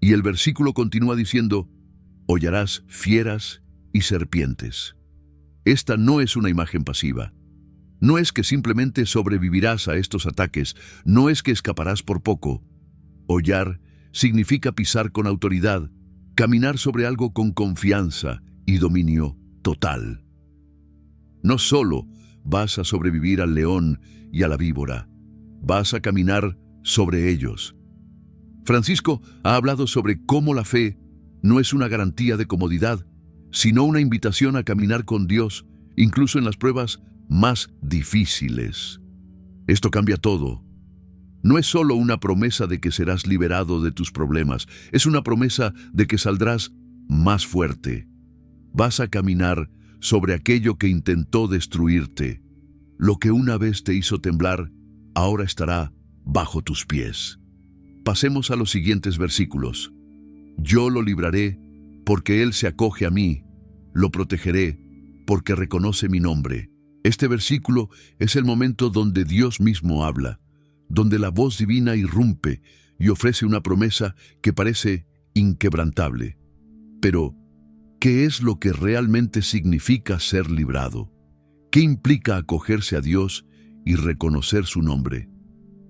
Y el versículo continúa diciendo: hollarás fieras y serpientes. Esta no es una imagen pasiva. No es que simplemente sobrevivirás a estos ataques, no es que escaparás por poco. Hollar significa pisar con autoridad, caminar sobre algo con confianza y dominio total. No solo vas a sobrevivir al león y a la víbora, vas a caminar sobre ellos. Francisco ha hablado sobre cómo la fe no es una garantía de comodidad, sino una invitación a caminar con Dios, incluso en las pruebas más difíciles. Esto cambia todo. No es solo una promesa de que serás liberado de tus problemas, es una promesa de que saldrás más fuerte. Vas a caminar sobre aquello que intentó destruirte. Lo que una vez te hizo temblar, ahora estará bajo tus pies. Pasemos a los siguientes versículos. Yo lo libraré porque él se acoge a mí, lo protegeré porque reconoce mi nombre. Este versículo es el momento donde Dios mismo habla, donde la voz divina irrumpe y ofrece una promesa que parece inquebrantable. Pero, ¿qué es lo que realmente significa ser librado? ¿Qué implica acogerse a Dios y reconocer su nombre?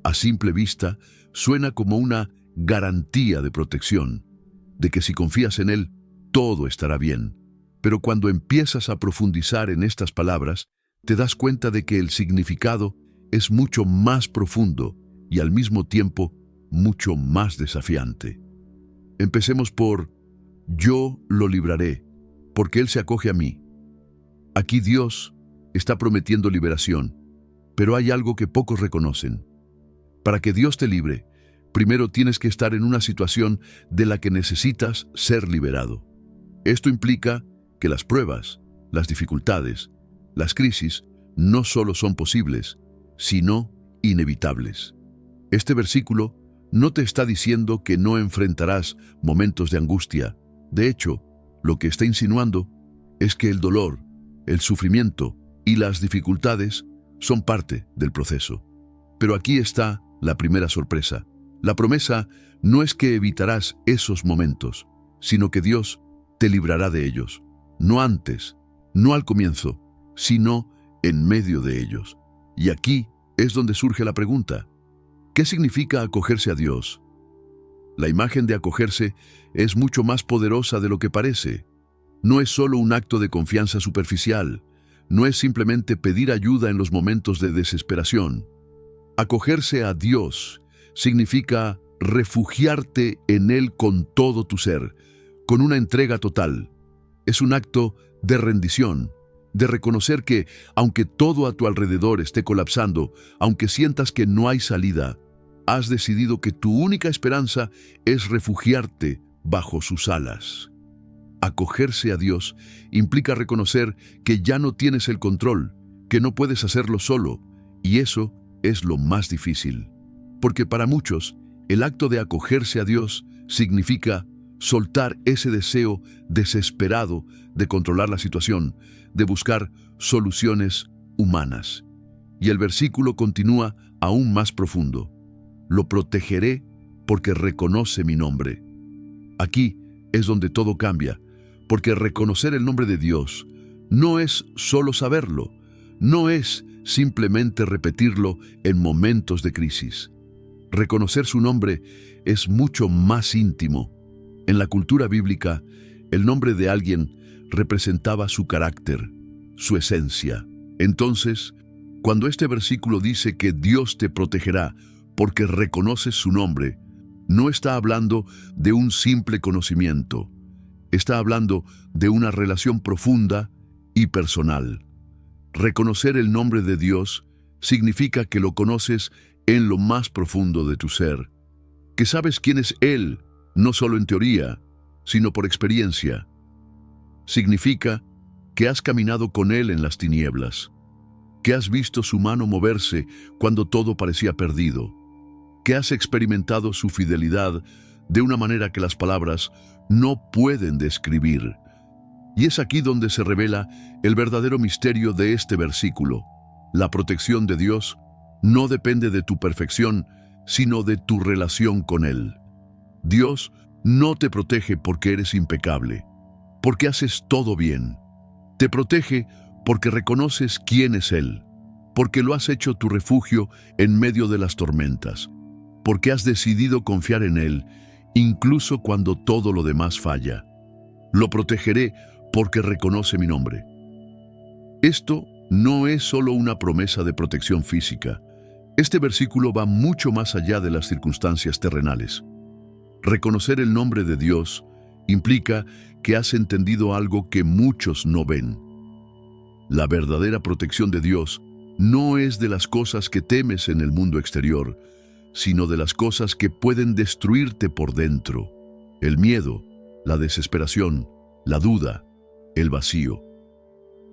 A simple vista, suena como una garantía de protección, de que si confías en Él, todo estará bien. Pero cuando empiezas a profundizar en estas palabras, te das cuenta de que el significado es mucho más profundo y al mismo tiempo mucho más desafiante. Empecemos por: yo lo libraré, porque Él se acoge a mí. Aquí Dios está prometiendo liberación, pero hay algo que pocos reconocen. Para que Dios te libre, primero tienes que estar en una situación de la que necesitas ser liberado. Esto implica que las pruebas, las dificultades, las crisis no solo son posibles, sino inevitables. Este versículo no te está diciendo que no enfrentarás momentos de angustia. De hecho, lo que está insinuando es que el dolor, el sufrimiento y las dificultades son parte del proceso. Pero aquí está la primera sorpresa. La promesa no es que evitarás esos momentos, sino que Dios te librará de ellos. No antes, no al comienzo, sino en medio de ellos. Y aquí es donde surge la pregunta: ¿qué significa acogerse a Dios? La imagen de acogerse es mucho más poderosa de lo que parece. No es solo un acto de confianza superficial, no es simplemente pedir ayuda en los momentos de desesperación. Acogerse a Dios significa refugiarte en Él con todo tu ser, con una entrega total. Es un acto de rendición, de reconocer que, aunque todo a tu alrededor esté colapsando, aunque sientas que no hay salida, has decidido que tu única esperanza es refugiarte bajo sus alas. Acogerse a Dios implica reconocer que ya no tienes el control, que no puedes hacerlo solo, y eso es lo más difícil. Porque para muchos, el acto de acogerse a Dios significa soltar ese deseo desesperado de controlar la situación, de buscar soluciones humanas. Y el versículo continúa aún más profundo. Lo protegeré porque reconoce mi nombre. Aquí es donde todo cambia, porque reconocer el nombre de Dios no es solo saberlo, no es simplemente repetirlo en momentos de crisis. Reconocer su nombre es mucho más íntimo. En la cultura bíblica, el nombre de alguien representaba su carácter, su esencia. Entonces, cuando este versículo dice que Dios te protegerá porque reconoces su nombre, no está hablando de un simple conocimiento, está hablando de una relación profunda y personal. Reconocer el nombre de Dios significa que lo conoces en lo más profundo de tu ser, que sabes quién es Él, no solo en teoría, sino por experiencia. Significa que has caminado con Él en las tinieblas, que has visto su mano moverse cuando todo parecía perdido, que has experimentado su fidelidad de una manera que las palabras no pueden describir. Y es aquí donde se revela el verdadero misterio de este versículo. La protección de Dios no depende de tu perfección, sino de tu relación con Él. Dios no te protege porque eres impecable, porque haces todo bien. Te protege porque reconoces quién es Él, porque lo has hecho tu refugio en medio de las tormentas, porque has decidido confiar en Él, incluso cuando todo lo demás falla. Lo protegeré porque reconoce mi nombre. Esto no es solo una promesa de protección física. Este versículo va mucho más allá de las circunstancias terrenales. Reconocer el nombre de Dios implica que has entendido algo que muchos no ven. La verdadera protección de Dios no es de las cosas que temes en el mundo exterior, sino de las cosas que pueden destruirte por dentro. El miedo, la desesperación, la duda, el vacío.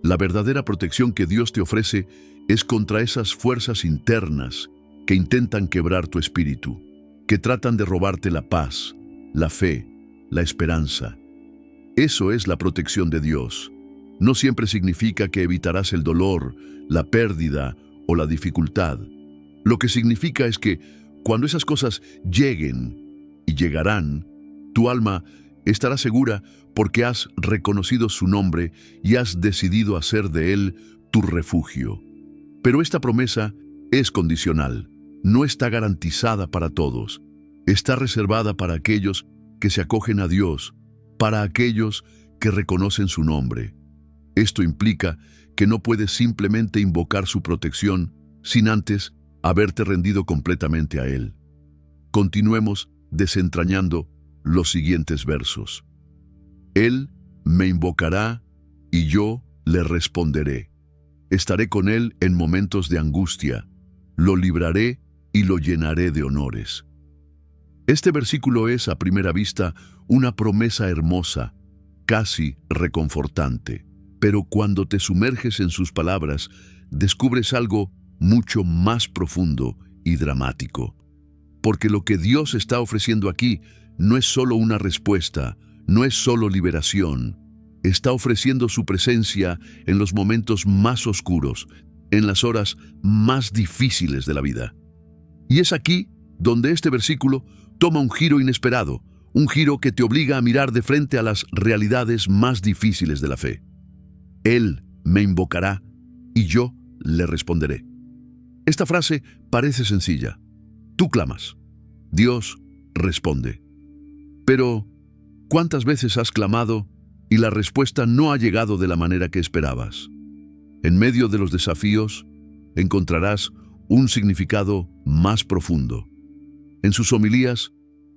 La verdadera protección que Dios te ofrece es contra esas fuerzas internas que intentan quebrar tu espíritu, que tratan de robarte la paz, la fe, la esperanza. Eso es la protección de Dios. No siempre significa que evitarás el dolor, la pérdida o la dificultad. Lo que significa es que cuando esas cosas lleguen y llegarán, tu alma estará segura porque has reconocido su nombre y has decidido hacer de él tu refugio. Pero esta promesa es condicional, no está garantizada para todos. Está reservada para aquellos que se acogen a Dios, para aquellos que reconocen su nombre. Esto implica que no puedes simplemente invocar su protección sin antes haberte rendido completamente a Él. Continuemos desentrañando los siguientes versos. Él me invocará y yo le responderé. Estaré con Él en momentos de angustia. Lo libraré y lo llenaré de honores. Este versículo es, a primera vista, una promesa hermosa, casi reconfortante. Pero cuando te sumerges en sus palabras, descubres algo mucho más profundo y dramático. Porque lo que Dios está ofreciendo aquí no es solo una respuesta, no es solo liberación. Está ofreciendo su presencia en los momentos más oscuros, en las horas más difíciles de la vida. Y es aquí donde este versículo toma un giro inesperado, un giro que te obliga a mirar de frente a las realidades más difíciles de la fe. Él me invocará y yo le responderé. Esta frase parece sencilla. Tú clamas. Dios responde. Pero, ¿cuántas veces has clamado y la respuesta no ha llegado de la manera que esperabas? En medio de los desafíos, encontrarás un significado más profundo. En sus homilías,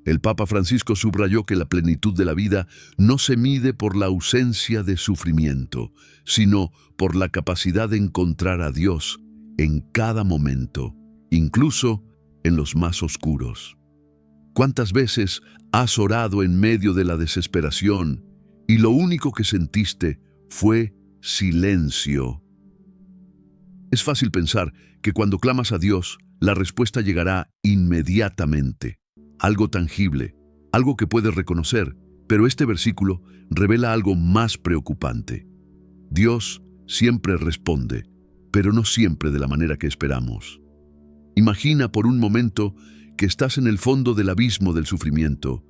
el Papa Francisco subrayó que la plenitud de la vida no se mide por la ausencia de sufrimiento, sino por la capacidad de encontrar a Dios en cada momento, incluso en los más oscuros. ¿Cuántas veces has orado en medio de la desesperación y lo único que sentiste fue silencio? Es fácil pensar que cuando clamas a Dios, la respuesta llegará inmediatamente. Algo tangible, algo que puedes reconocer, pero este versículo revela algo más preocupante. Dios siempre responde, pero no siempre de la manera que esperamos. Imagina por un momento que estás en el fondo del abismo del sufrimiento,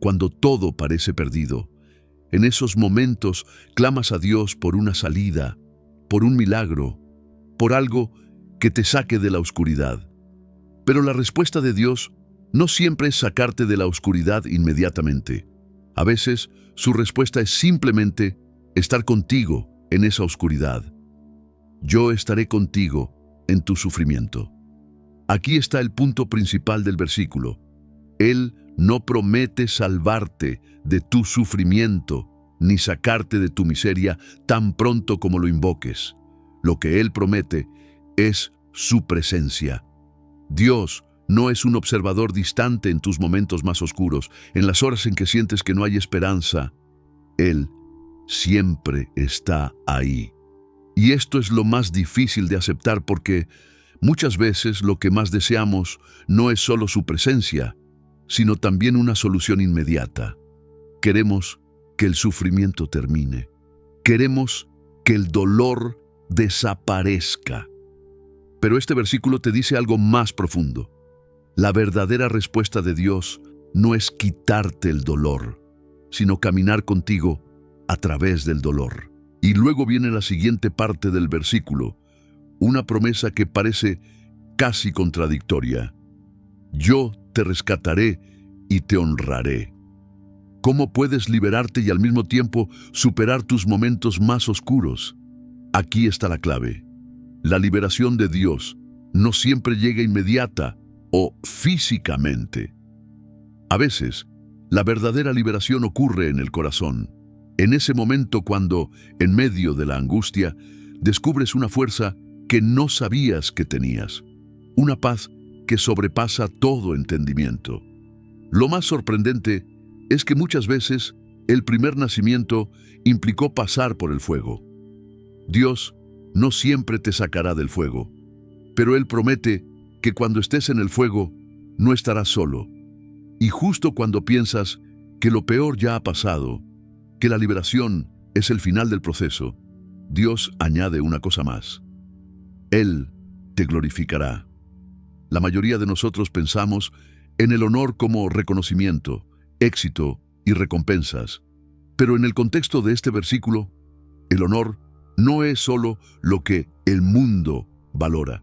cuando todo parece perdido. En esos momentos clamas a Dios por una salida, por un milagro, por algo que te saque de la oscuridad. Pero la respuesta de Dios no siempre es sacarte de la oscuridad inmediatamente. A veces, su respuesta es simplemente estar contigo en esa oscuridad. Yo estaré contigo en tu sufrimiento. Aquí está el punto principal del versículo. Él no promete salvarte de tu sufrimiento ni sacarte de tu miseria tan pronto como lo invoques. Lo que Él promete es su presencia. Dios no es un observador distante en tus momentos más oscuros, en las horas en que sientes que no hay esperanza. Él siempre está ahí. Y esto es lo más difícil de aceptar porque muchas veces lo que más deseamos no es solo su presencia, sino también una solución inmediata. Queremos que el sufrimiento termine. Queremos que el dolor desaparezca. Pero este versículo te dice algo más profundo. La verdadera respuesta de Dios no es quitarte el dolor, sino caminar contigo a través del dolor. Y luego viene la siguiente parte del versículo, una promesa que parece casi contradictoria. Yo te rescataré y te honraré. ¿Cómo puedes liberarte y al mismo tiempo superar tus momentos más oscuros? Aquí está la clave. La liberación de Dios no siempre llega inmediata o físicamente. A veces, la verdadera liberación ocurre en el corazón. En ese momento cuando, en medio de la angustia, descubres una fuerza que no sabías que tenías. Una paz que sobrepasa todo entendimiento. Lo más sorprendente es que muchas veces el primer nacimiento implicó pasar por el fuego. Dios no siempre te sacará del fuego, pero Él promete que cuando estés en el fuego no estarás solo. Y justo cuando piensas que lo peor ya ha pasado, que la liberación es el final del proceso, Dios añade una cosa más. Él te glorificará. La mayoría de nosotros pensamos en el honor como reconocimiento, éxito y recompensas. Pero en el contexto de este versículo, el honor no es solo lo que el mundo valora.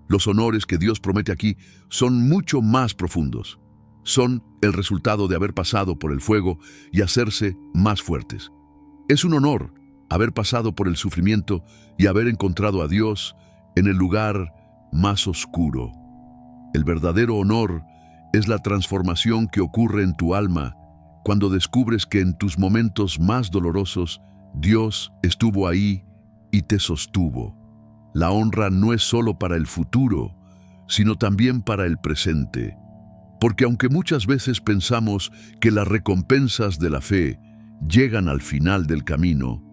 Los honores que Dios promete aquí son mucho más profundos. Son el resultado de haber pasado por el fuego y hacerse más fuertes. Es un honor haber pasado por el sufrimiento y haber encontrado a Dios en el lugar más oscuro. El verdadero honor es la transformación que ocurre en tu alma cuando descubres que en tus momentos más dolorosos Dios estuvo ahí y te sostuvo. La honra no es solo para el futuro, sino también para el presente. Porque aunque muchas veces pensamos que las recompensas de la fe llegan al final del camino,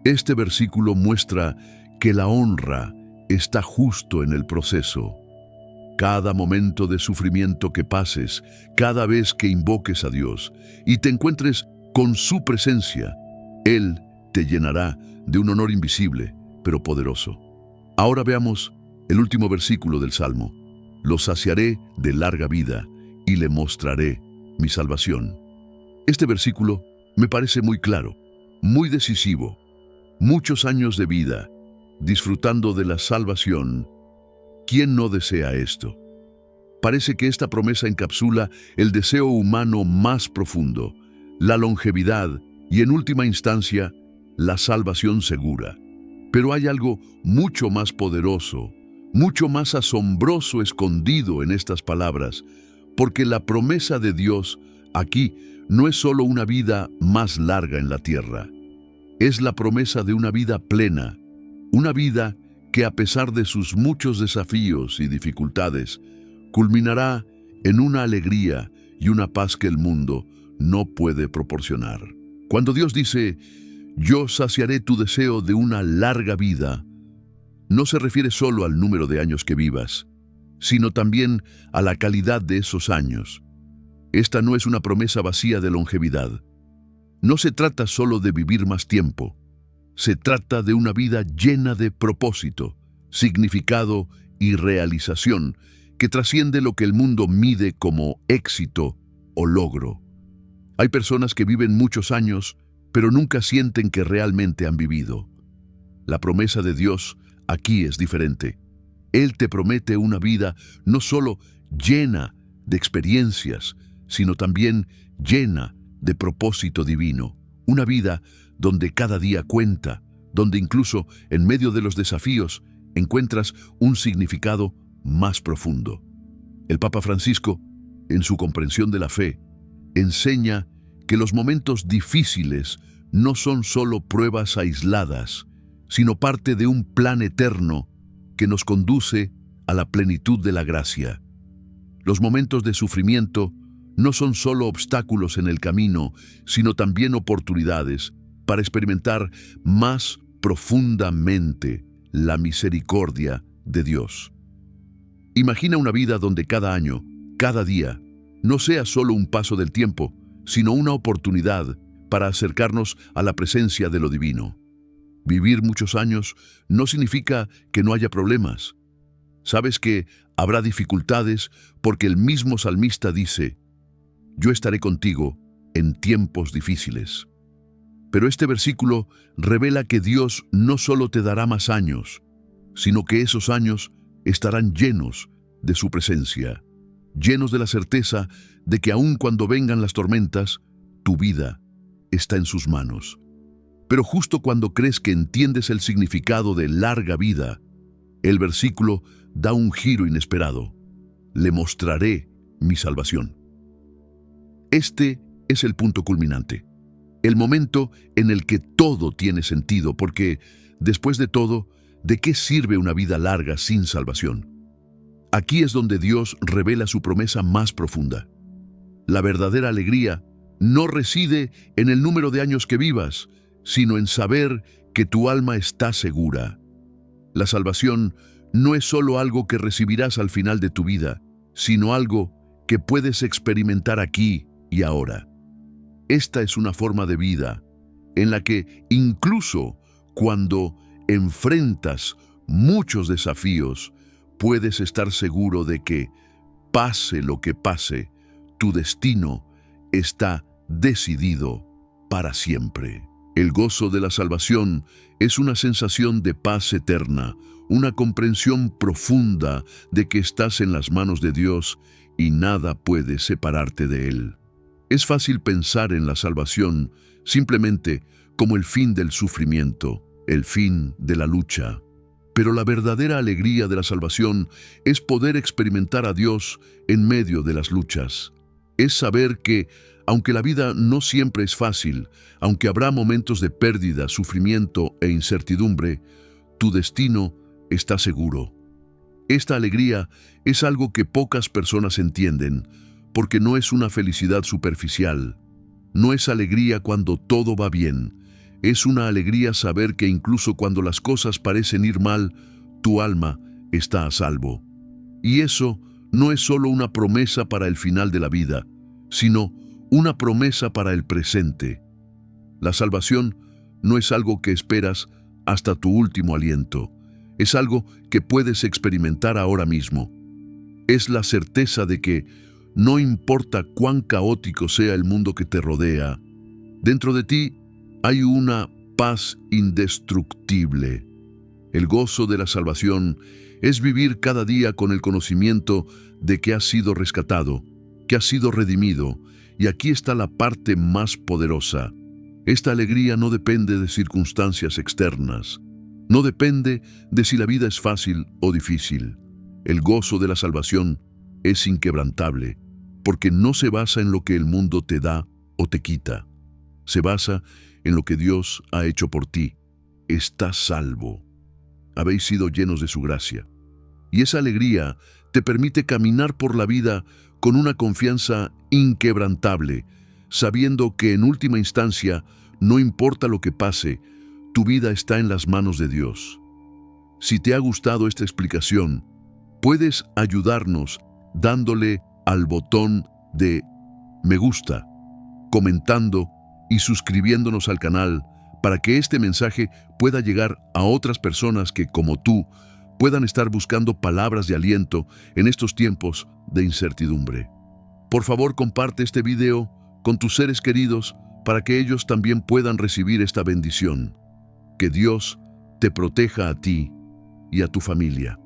este versículo muestra que la honra está justo en el proceso. Cada momento de sufrimiento que pases, cada vez que invoques a Dios y te encuentres con su presencia, Él te llenará de un honor invisible, pero poderoso. Ahora veamos el último versículo del Salmo. Lo saciaré de larga vida y le mostraré mi salvación. Este versículo me parece muy claro, muy decisivo. Muchos años de vida, disfrutando de la salvación. ¿Quién no desea esto? Parece que esta promesa encapsula el deseo humano más profundo, la longevidad y, en última instancia, la salvación segura. Pero hay algo mucho más poderoso, mucho más asombroso escondido en estas palabras, porque la promesa de Dios aquí no es solo una vida más larga en la tierra. Es la promesa de una vida plena, una vida que a pesar de sus muchos desafíos y dificultades, culminará en una alegría y una paz que el mundo no puede proporcionar. Cuando Dios dice, yo saciaré tu deseo de una larga vida, no se refiere solo al número de años que vivas, sino también a la calidad de esos años. Esta no es una promesa vacía de longevidad. No se trata solo de vivir más tiempo. Se trata de una vida llena de propósito, significado y realización que trasciende lo que el mundo mide como éxito o logro. Hay personas que viven muchos años, pero nunca sienten que realmente han vivido. La promesa de Dios aquí es diferente. Él te promete una vida no solo llena de experiencias, sino también llena de propósito divino. Una vida donde cada día cuenta, donde incluso en medio de los desafíos encuentras un significado más profundo. El Papa Francisco, en su comprensión de la fe, enseña que los momentos difíciles no son solo pruebas aisladas, sino parte de un plan eterno que nos conduce a la plenitud de la gracia. Los momentos de sufrimiento no son solo obstáculos en el camino, sino también oportunidades para experimentar más profundamente la misericordia de Dios. Imagina una vida donde cada año, cada día, no sea solo un paso del tiempo, sino una oportunidad para acercarnos a la presencia de lo divino. Vivir muchos años no significa que no haya problemas. Sabes que habrá dificultades porque el mismo salmista dice: yo estaré contigo en tiempos difíciles. Pero este versículo revela que Dios no solo te dará más años, sino que esos años estarán llenos de su presencia, llenos de la certeza de que aun cuando vengan las tormentas, tu vida está en sus manos. Pero justo cuando crees que entiendes el significado de larga vida, el versículo da un giro inesperado. Le mostraré mi salvación. Este es el punto culminante, el momento en el que todo tiene sentido, porque, después de todo, ¿de qué sirve una vida larga sin salvación? Aquí es donde Dios revela su promesa más profunda. La verdadera alegría no reside en el número de años que vivas, sino en saber que tu alma está segura. La salvación no es solo algo que recibirás al final de tu vida, sino algo que puedes experimentar aquí y ahora. Esta es una forma de vida en la que incluso cuando enfrentas muchos desafíos, puedes estar seguro de que, pase lo que pase, tu destino está decidido para siempre. El gozo de la salvación es una sensación de paz eterna, una comprensión profunda de que estás en las manos de Dios y nada puede separarte de Él. Es fácil pensar en la salvación simplemente como el fin del sufrimiento, el fin de la lucha. Pero la verdadera alegría de la salvación es poder experimentar a Dios en medio de las luchas. Es saber que, aunque la vida no siempre es fácil, aunque habrá momentos de pérdida, sufrimiento e incertidumbre, tu destino está seguro. Esta alegría es algo que pocas personas entienden, porque no es una felicidad superficial. No es alegría cuando todo va bien. Es una alegría saber que incluso cuando las cosas parecen ir mal, tu alma está a salvo. Y eso no es solo una promesa para el final de la vida, sino una promesa para el presente. La salvación no es algo que esperas hasta tu último aliento. Es algo que puedes experimentar ahora mismo. Es la certeza de que, no importa cuán caótico sea el mundo que te rodea, dentro de ti hay una paz indestructible. El gozo de la salvación es vivir cada día con el conocimiento de que has sido rescatado, que has sido redimido, y aquí está la parte más poderosa. Esta alegría no depende de circunstancias externas, no depende de si la vida es fácil o difícil. El gozo de la salvación es inquebrantable, porque no se basa en lo que el mundo te da o te quita. Se basa en lo que Dios ha hecho por ti. Estás salvo. Habéis sido llenos de su gracia. Y esa alegría te permite caminar por la vida con una confianza inquebrantable, sabiendo que en última instancia, no importa lo que pase, tu vida está en las manos de Dios. Si te ha gustado esta explicación, puedes ayudarnos dándole al botón de me gusta, comentando y suscribiéndonos al canal para que este mensaje pueda llegar a otras personas que, como tú, puedan estar buscando palabras de aliento en estos tiempos de incertidumbre. Por favor, comparte este video con tus seres queridos para que ellos también puedan recibir esta bendición. Que Dios te proteja a ti y a tu familia.